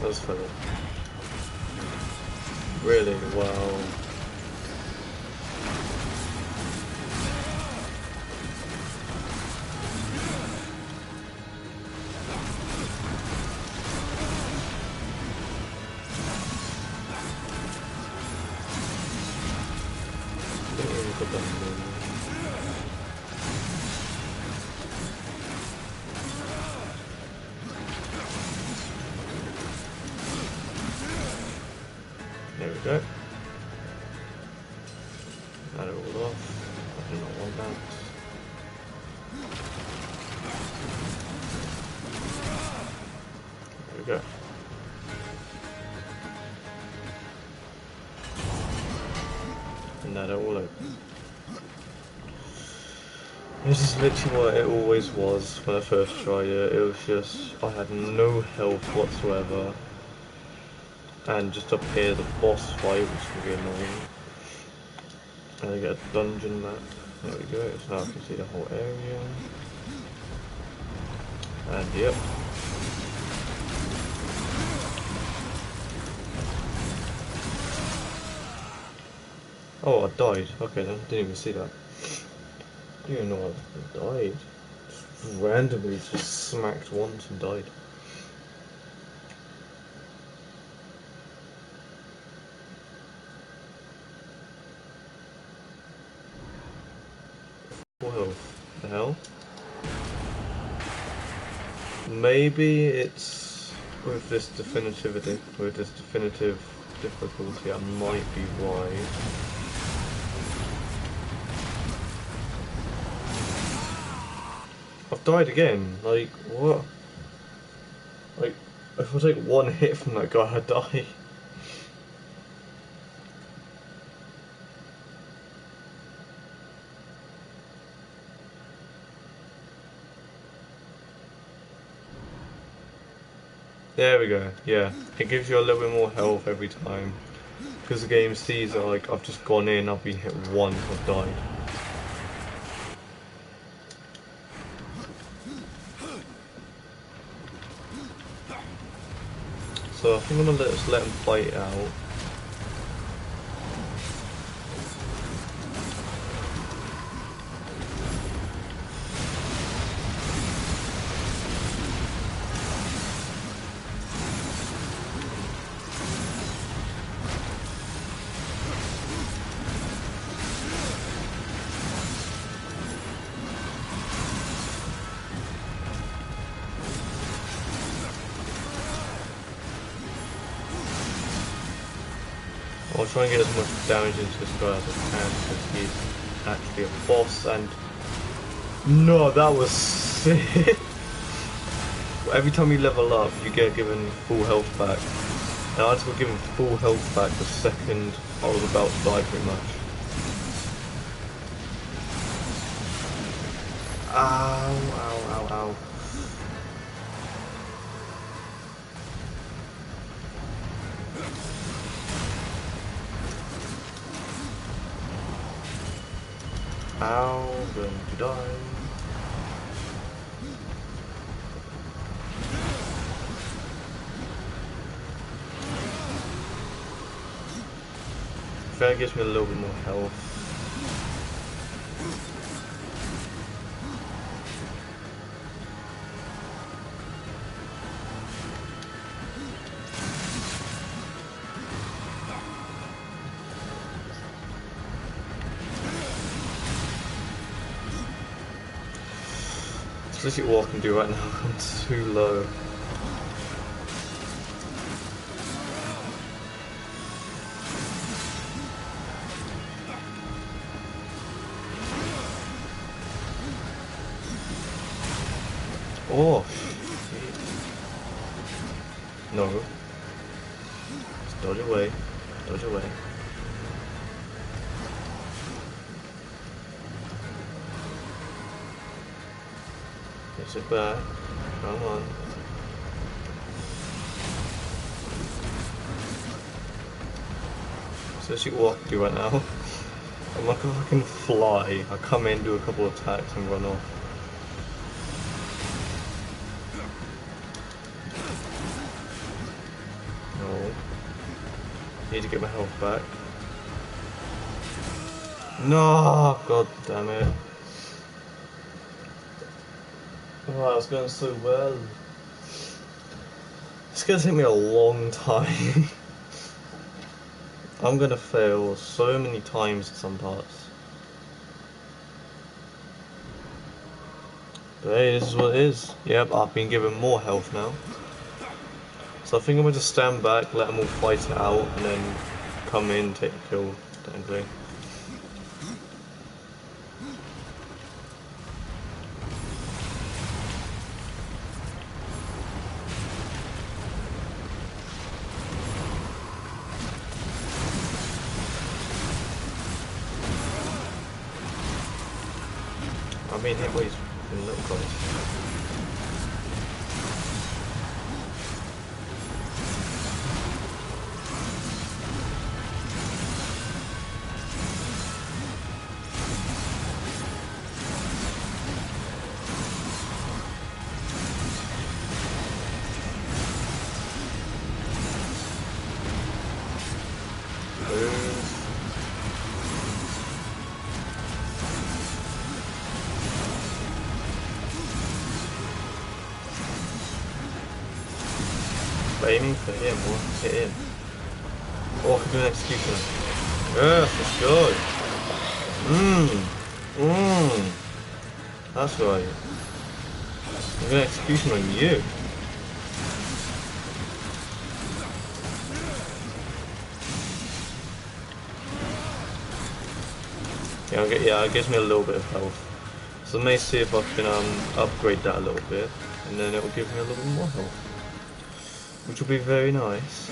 That was funny. Really? Wow. There we go. That all off. I do not want that. There we go. And that all open. This is literally what it always was when I first tried it. It was just, I had no health whatsoever. And just up here, the boss fight, which can be annoying. And I get a dungeon map. There we go, so now I can see the whole area. And yep. Oh, I died. Okay then, didn't even see that. Didn't even know I died. Just randomly just smacked once and died. Whoa, the hell? Maybe it's with this definitive difficulty, I might be right. I've died again, like, what? Like, if I take one hit from that guy, I die. There we go, yeah. It gives you a little bit more health every time. Because the game sees that, like, I've just gone in, I've been hit once, I've died. So I think I'm gonna let him fight it out. I'll try and get as much damage into this guy as I can because he's actually a boss. And no, that was sick. Every time you level up, you get given full health back. And I just got given full health back the second I was about to die, pretty much. Ow, ow, ow, ow. Ow, going to die. That gives me a little bit more health. Let's see what I can do right now. I'm too low. Oh, shit. No. Just dodge away. Dodge away. Get it back. Come on. So let's see what I can do right now. I'm like, if I can fly, I come in, do a couple of attacks and run off. Need to get my health back. No, god damn it. Oh, I was going so well. It's gonna take me a long time. I'm gonna fail so many times in some parts. But hey, this is what it is. Yep, I've been given more health now. So I think I'm gonna just stand back, let them all fight it out, and then come in, take the kill, technically. I'm being hit by these fucking little guys. Aiming for him, or hit him. Oh, I can do an execution. Yes, let's go. That's right. I'm gonna execution on you. Yeah, it gives me a little bit of health. So I may see if I can upgrade that a little bit, and then it will give me a little bit more health. Which will be very nice.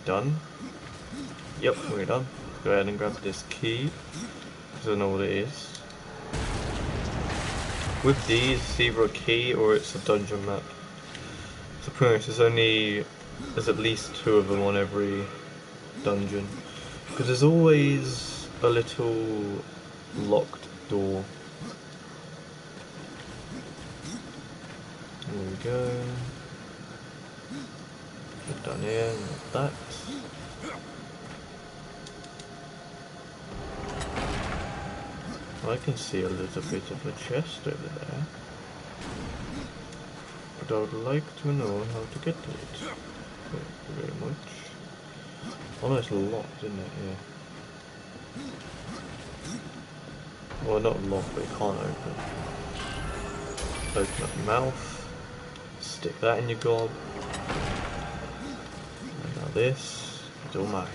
Done? Yep, we're done. Go ahead and grab this key, because I know what it is. With these, it's either a key or it's a dungeon map. So pretty much there's at least 2 of them on every dungeon. Because there's always a little locked door. There we go. Put down here, like that. I can see a little bit of a chest over there. But I would like to know how to get to it. Thank you very much. Oh no, it's locked, isn't it? Yeah. Well, not locked, but it can't open. Open up your mouth. Stick that in your gob. And now this is all mine.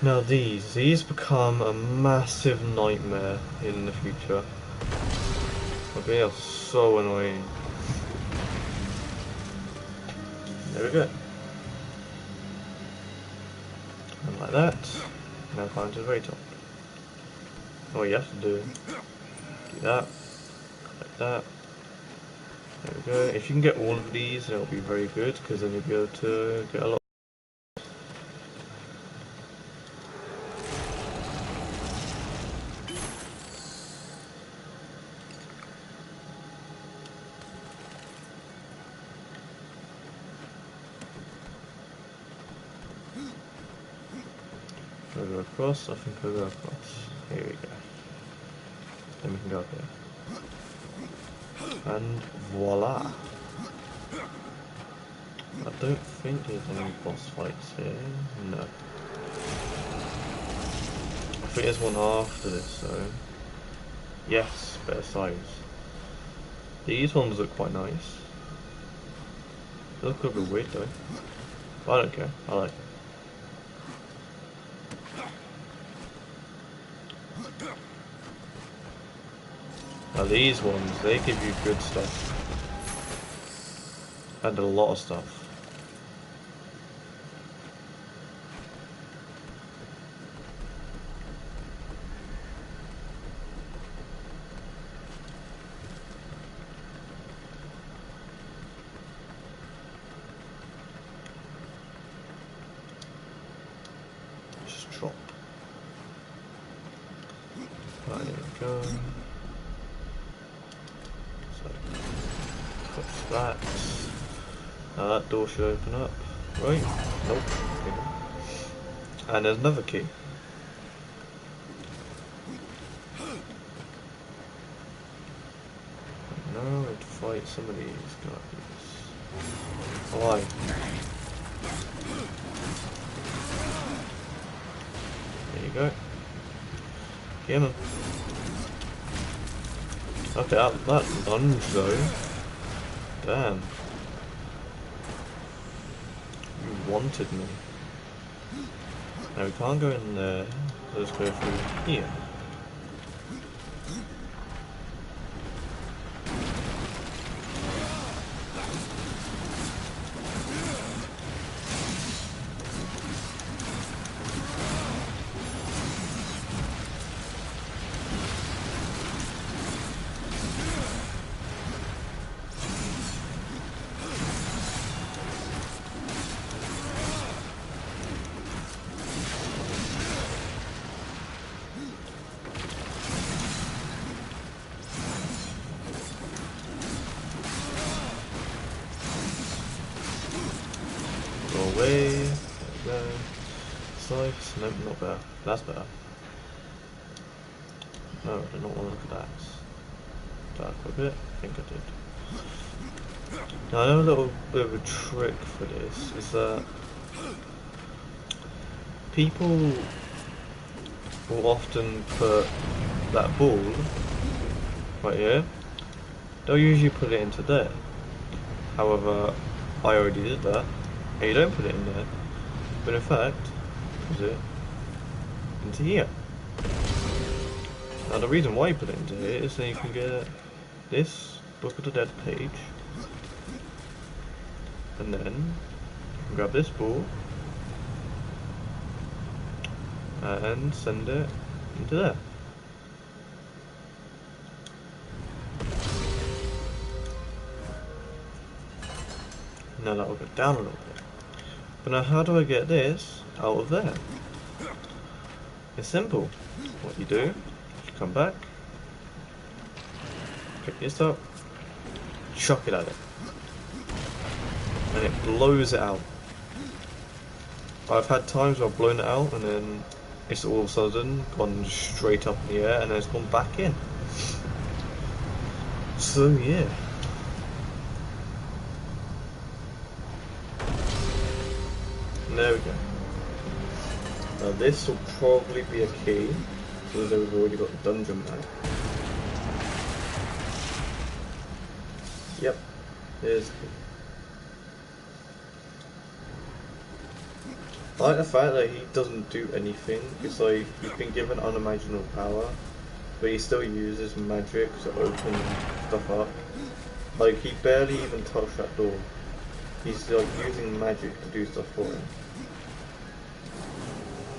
Now these become a massive nightmare in the future. They are so annoying. There we go. And like that. Now climb to the very top. All you have to do that. Like that. There we go. If you can get all of these, it'll be very good, because then you'll be able to get a lot. go across? I think I'll go across. Here we go. Then we can go up here. And voila! I don't think there's any boss fights here. No. I think there's one after this, so... Yes, better size. These ones look quite nice. They look a bit weird though. But I don't care, I like it. Now these ones, they give you good stuff. And a lot of stuff. Just drop. Right, there we go. So, push that. Now that door should open up, right? Nope. And there's another key. Now we have to fight some of these guys. Why? There you go. Get him. Okay, that lunge though. Damn. You wanted me. Now we can't go in there. Let's go through here. Away, there we go. Sights, nope, not better. That's better. No, I do not want to look at that. Dark a bit, I think I did. Now I know a little bit of a trick for this is that people will often put that ball right here. They'll usually put it into there. However, I already did that. And you don't put it in there, but in fact, put it into here. Now the reason why you put it into here is so you can get this Book of the Dead page, and then you can grab this ball and send it into there. Now that will go down a little bit. But now how do I get this out of there? It's simple. What you do, you come back, pick this up, chuck it at it. And it blows it out. I've had times where I've blown it out and then it's all of a sudden gone straight up in the air and then it's gone back in. So yeah. There we go. Now this will probably be a key, so we've already got the dungeon map. Yep, there's the key. I like the fact that he doesn't do anything. It's like he's been given unimaginable power, but he still uses magic to open stuff up. Like he barely even touched that door. He's like using magic to do stuff for him.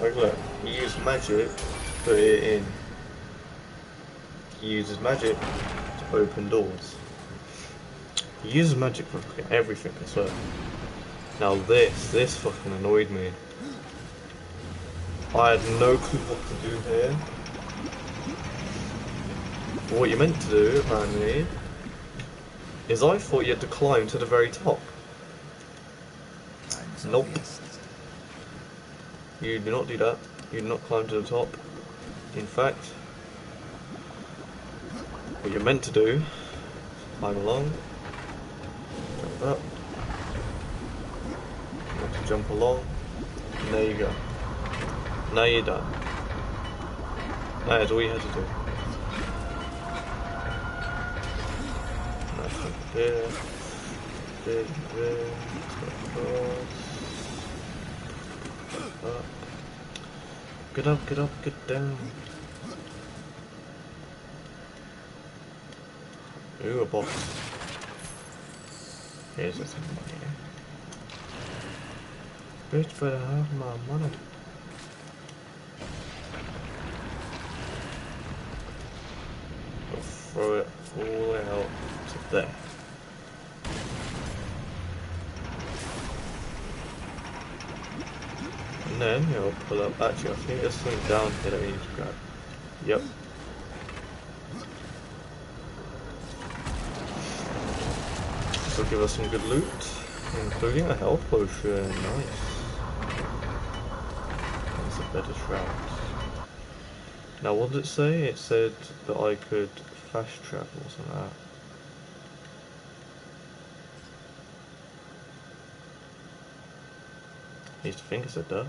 Like look, he used magic to put it in. He uses magic to open doors. He uses magic for everything, I swear. Now this fucking annoyed me. I had no clue what to do here. But what you're meant to do, apparently, is I thought you had to climb to the very top. Nope. You do not do that. You do not climb to the top. In fact, what you're meant to do is climb along, jump up, you have to jump along, and there you go. Now you're done. That is all you had to do. Nice jump there, there, there, across, up. Get up, get down. Ooh, a box. Here's some money. Bitch better have my money. I'll throw it all out to there. And then you'll pull up. Actually, I think there's something down here that we need to grab. Yep. This will give us some good loot, including a health potion. Nice. That's a better shroud. Now, what did it say? It said that I could fast travel or something like that. I used to think it said that.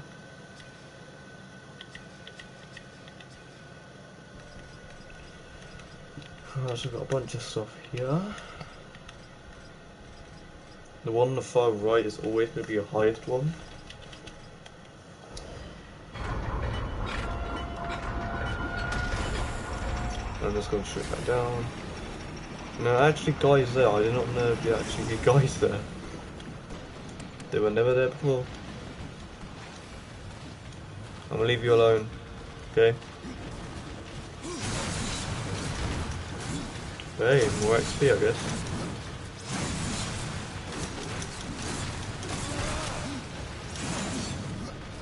Alright, so I've got a bunch of stuff here. The one on the far right is always going to be the highest one. I'm just going straight back down. No, actually guys there, I did not know if there actually be guys there. They were never there before. I'm gonna leave you alone, okay? Hey, more XP I guess.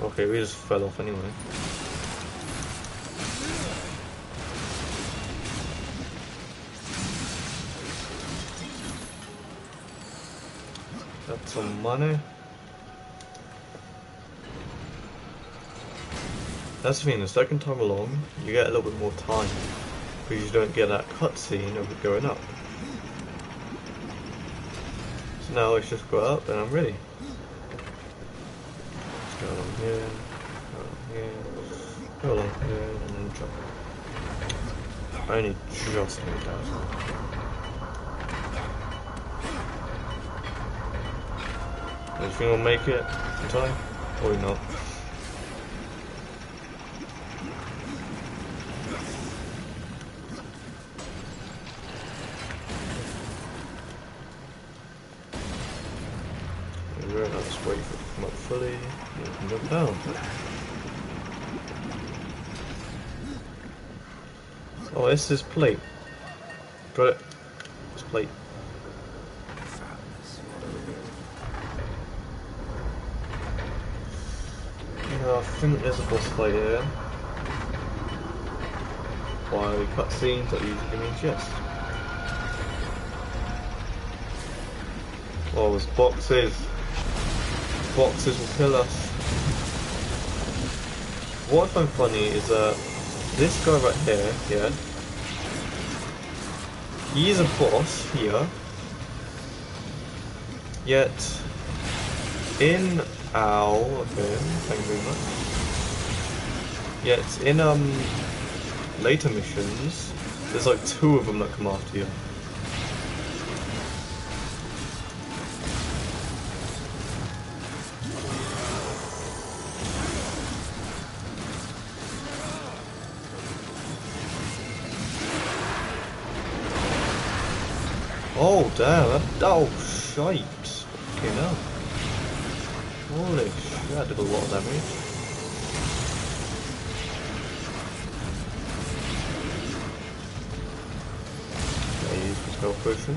Okay, we just fell off anyway. Got some money. That's the thing, the second time along, you get a little bit more time, because you don't get that cutscene of it going up. So now let's just go up and I'm ready. Let's go along here, go along here, and then jump. I only just need that. Do you think we'll make it in time? Probably not. Let's wait for it to come up fully, and we can jump down. Oh, it's this plate. Got it. This plate. I think there's a boss fight here. Why cutscenes that usually give me chests. Oh, there's boxes. Boxes will kill us. What I find funny is that this guy right here, yeah, he is a boss here, yet in okay, thank you very much. Yet in later missions, there's like 2 of them that come after you. Oh damn, oh shite. Fucking hell. Holy shit, that did a lot of damage. Okay, use the spell potion.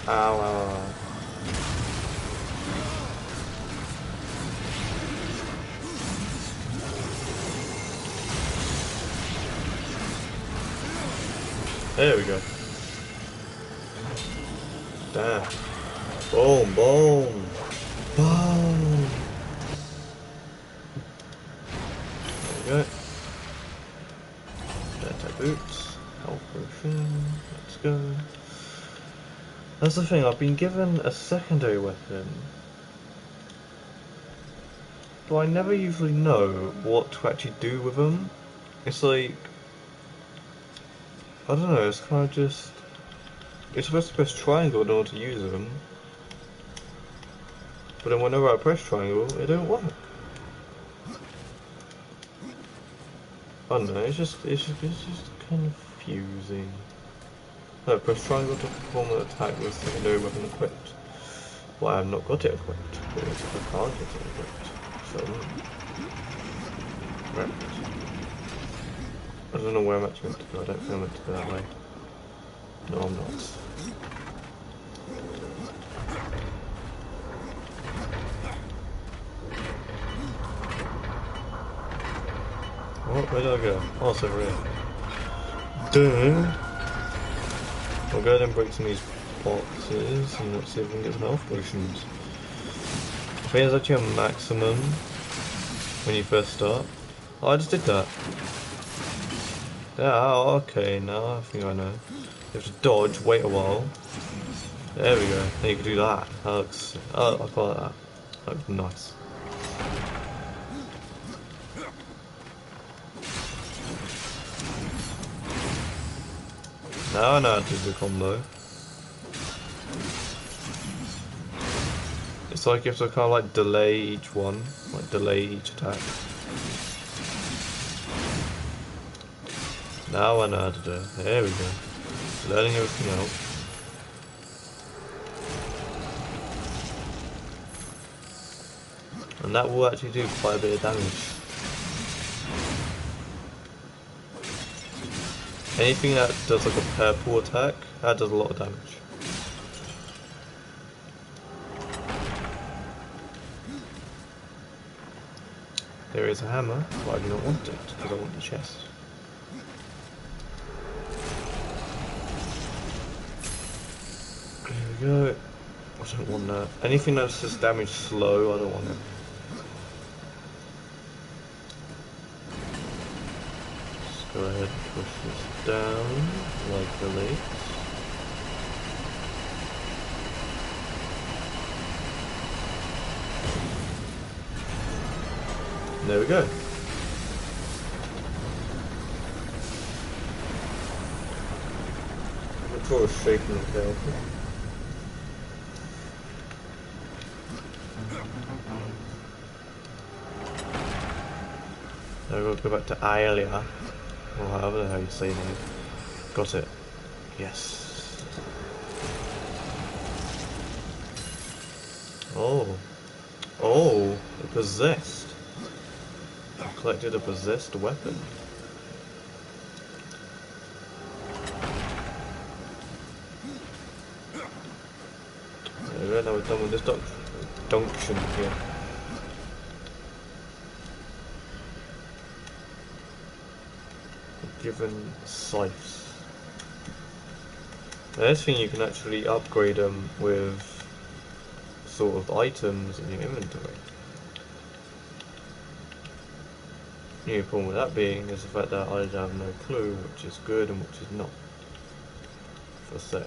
Ow, ow, ow. There we go. Damn. Boom, boom. Boom. There we go. Better boots. Health potion. Let's go. That's the thing, I've been given a secondary weapon. But I never usually know what to actually do with them. It's like, I don't know, it's kind of just... You're supposed to press triangle in order to use them. But then whenever I press triangle, it don't work. I don't know, it's just confusing. No, press triangle to perform an attack with secondary weapon equipped. Well, I have not got it equipped, because I can't get it equipped. So, right. I don't know where I'm actually meant to go, I don't think I'm meant to go that way. No, I'm not. Oh, where did I go? Oh, it's over here. Duh! I'll go ahead and break some of these boxes and let's see if we can get some health potions. I think there's actually a maximum when you first start. Oh, I just did that. Yeah, oh, okay, now I think I know. You have to dodge, wait a while. There we go, then you can do that. That looks, oh, I quite like that. That looks nice. Now I know how to do the combo. It's like you have to kind of like delay each one, like delay each attack. Now I know how to do it. There we go. Learning everything else. And that will actually do quite a bit of damage. Anything that does like a purple attack, that does a lot of damage. There is a hammer, but I do not want it, because I want the chest. There we go. I don't want that. Anything that's just damage slow, I don't want it. Just go ahead and push this down, like the legs. There we go. The control is shaking the careful. Now we'll go back to Aelia, or however the hell you say that. Got it. Yes. Oh. Oh, possessed. I've collected a possessed weapon. There we go, now we're done with this dunction here. Given scythes. Now this thing you can actually upgrade them with sort of items in your inventory. The only problem with that being is the fact that I have no clue which is good and which is not, per se.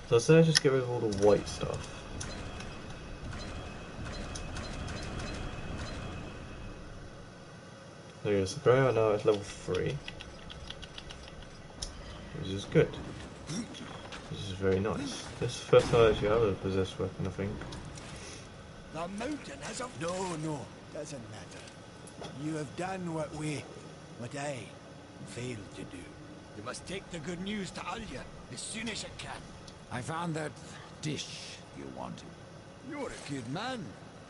So say I just get rid of all the white stuff. There is the grow now it's level 3. Which is good. This is very nice. This is the first time I actually have a possessed weapon, I think. The mountain has a... No, doesn't matter. You have done what I failed to do. You must take the good news to Alya as soon as you can. I found that dish you wanted. You're a good man.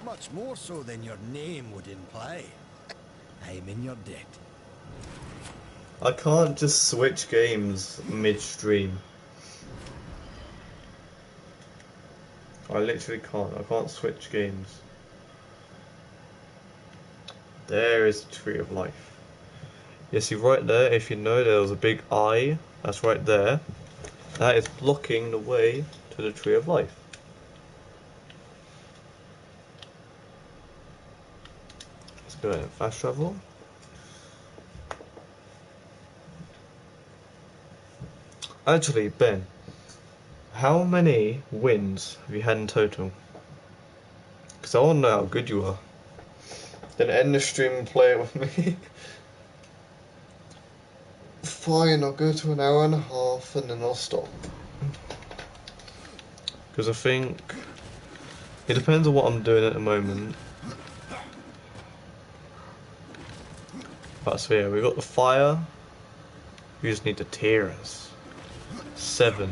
Much more so than your name would imply. I'm in your debt. I can't just switch games midstream. I literally can't. I can't switch games. There is the Tree of Life. You see right there, if you know there was a big eye, that's right there. That is blocking the way to the Tree of Life. Let's go ahead and fast travel. Actually, Ben, how many wins have you had in total? Because I want to know how good you are. Then end the stream and play it with me. Fine, I'll go to an hour and a half and then I'll stop. Because I think it depends on what I'm doing at the moment. Right, so yeah, we got the fire. We just need the tears. 7.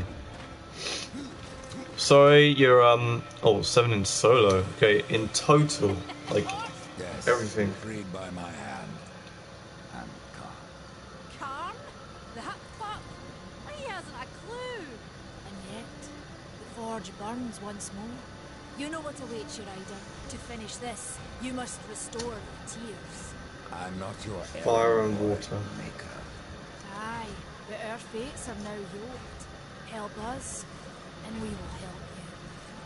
Sorry, you're oh, 7 in solo. Okay, in total, like Yes, everything. freed by my hand. And calm. Karn? That fuck? He hasn't a clue. And yet, the forge burns once more. You know what awaits you, Ryder. To finish this, you must restore the tears. I'm not your Fire errand and boy, water. maker. Aye, but our fates are now yoked. Help us, and we will help you.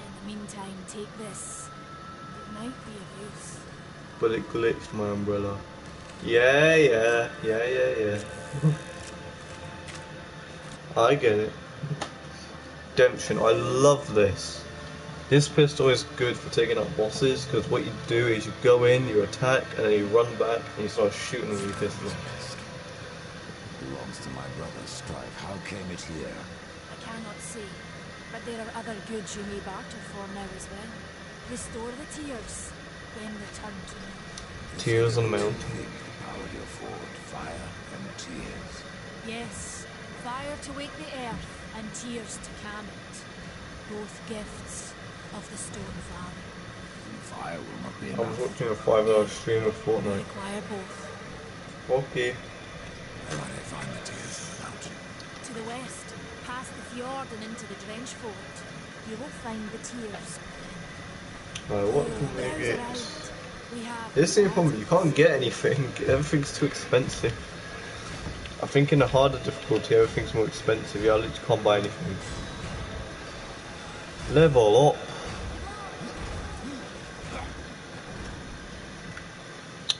In the meantime, take this. It might be of use. But it glitched my umbrella. Yeah. I get it. Redemption, I love this. This pistol is good for taking out bosses, because what you do is you go in, you attack, and then you run back, and you start shooting with your pistol. Belongs to my brother's strife. How came it here? I cannot say, but there are other goods you may barter for now as well. Restore the tears, then return to me. Tears on the mountain. Powered your fort, fire and tears. Yes, fire to wake the earth, and tears to calm it. Both gifts of the Stone Father. Fire will not be I was enough. watching a 5-hour stream of We Fortnite. require both. Okay. Where might I find the tears of the mountain? To the west, past the fjord and into the Drench Fort, you will find the tears. Right, what can we Browse get? around. We have This is the problem, you can't get anything. Everything's too expensive. I think in the harder difficulty, everything's more expensive. You literally can't buy anything. Level up.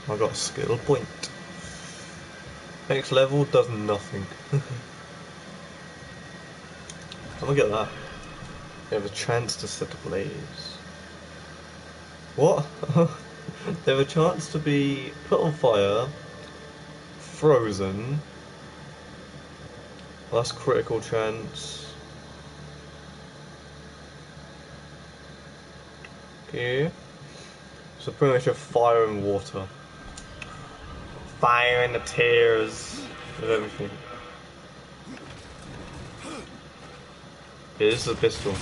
I got a skill point. Next level does nothing. I'm gonna get that. You have a chance to set a blaze. What? They have a chance to be put on fire, frozen. That's critical chance. Okay. So pretty much a fire and water. Fire and the tears of everything. Yeah, this is a pistol.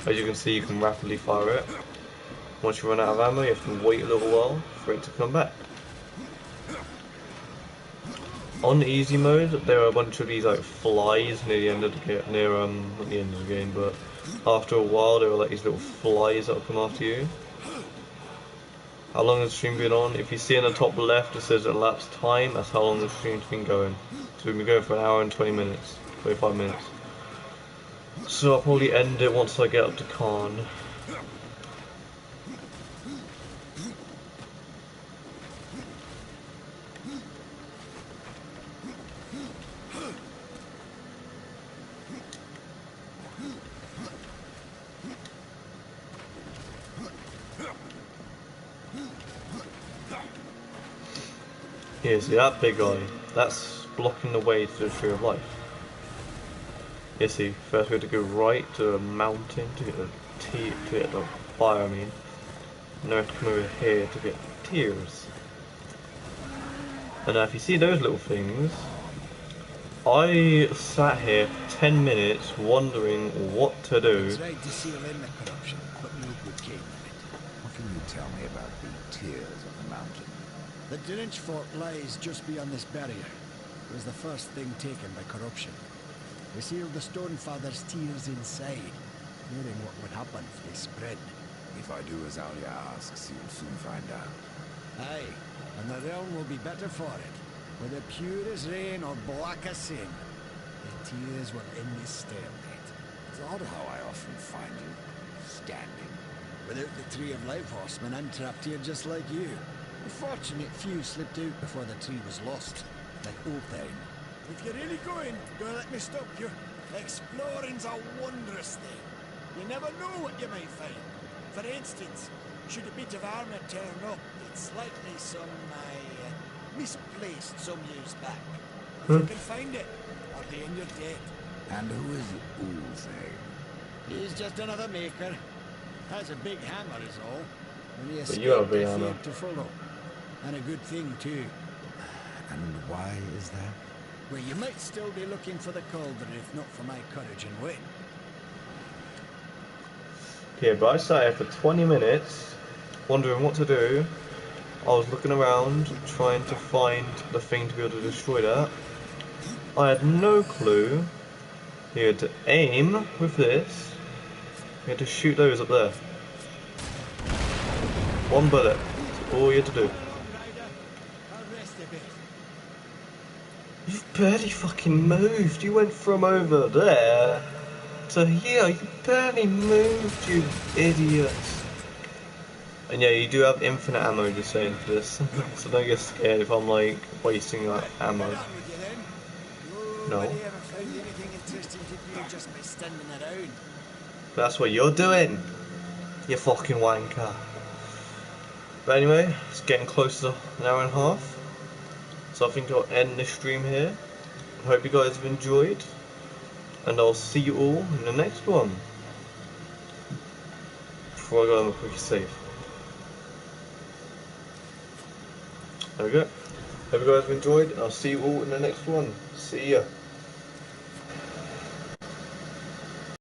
As you can see, you can rapidly fire it. Once you run out of ammo, you have to wait a little while for it to come back. On easy mode, there are a bunch of these like flies near the end of the game. Not the end of the game, but after a while, there are like these little flies that will come after you. How long has the stream been on? If you see in the top left, it says elapsed time. That's how long the stream's been going. So we've been going for an hour and 20 minutes, 25 minutes. So I'll probably end it once I get up to Khan. Here, see that big eye? That's blocking the way to the Tree of Life. You see, first we have to go right to a mountain to get the fire, I mean. And then we have to come over here to get tears. And now if you see those little things, I sat here for 10 minutes wondering what to do. It's right to seal in the corruption, but no good came of it. What can you tell me about the Tears of the Mountain? The Drench Fort lies just beyond this barrier. It was the first thing taken by corruption. They sealed the Stonefather's tears inside, fearing what would happen if they spread. If I do as Alia asks, you'll soon find out. Aye, and the realm will be better for it. Whether pure as rain or black as sin, the tears were in this stalemate. It's odd how I often find you standing. Without the Tree of Life Horseman, I'm trapped here just like you. A fortunate few slipped out before the tree was lost, like old time. If you're really going, don't let me stop you. Exploring's a wondrous thing. You never know what you might find. For instance, should a bit of armor turn up, it's likely some misplaced some years back. If you can find it, or then you're dead. And who is Ulthane? He's just another maker. Has a big hammer is all. When he But you have a escaped, big I hammer. feared to follow. And a good thing too. And why is that? Well, you might still be looking for the cauldron if not for my courage and wit. Okay, but I sat here for 20 minutes, wondering what to do. I was looking around, trying to find the thing to be able to destroy that. I had no clue. You had to aim with this. You had to shoot those up there. One bullet. That's all you had to do. You've barely fucking moved. You went from over there to here. You barely moved, you idiot. And yeah, you do have infinite ammo, just saying for this. So don't get scared if I'm like wasting like ammo. No. That's what you're doing, you fucking wanker. But anyway, it's getting close to an hour and a half. So I think I'll end this stream here. I hope you guys have enjoyed. And I'll see you all in the next one. Before I go on a quick save. There we go. Hope you guys have enjoyed. I'll see you all in the next one. See ya.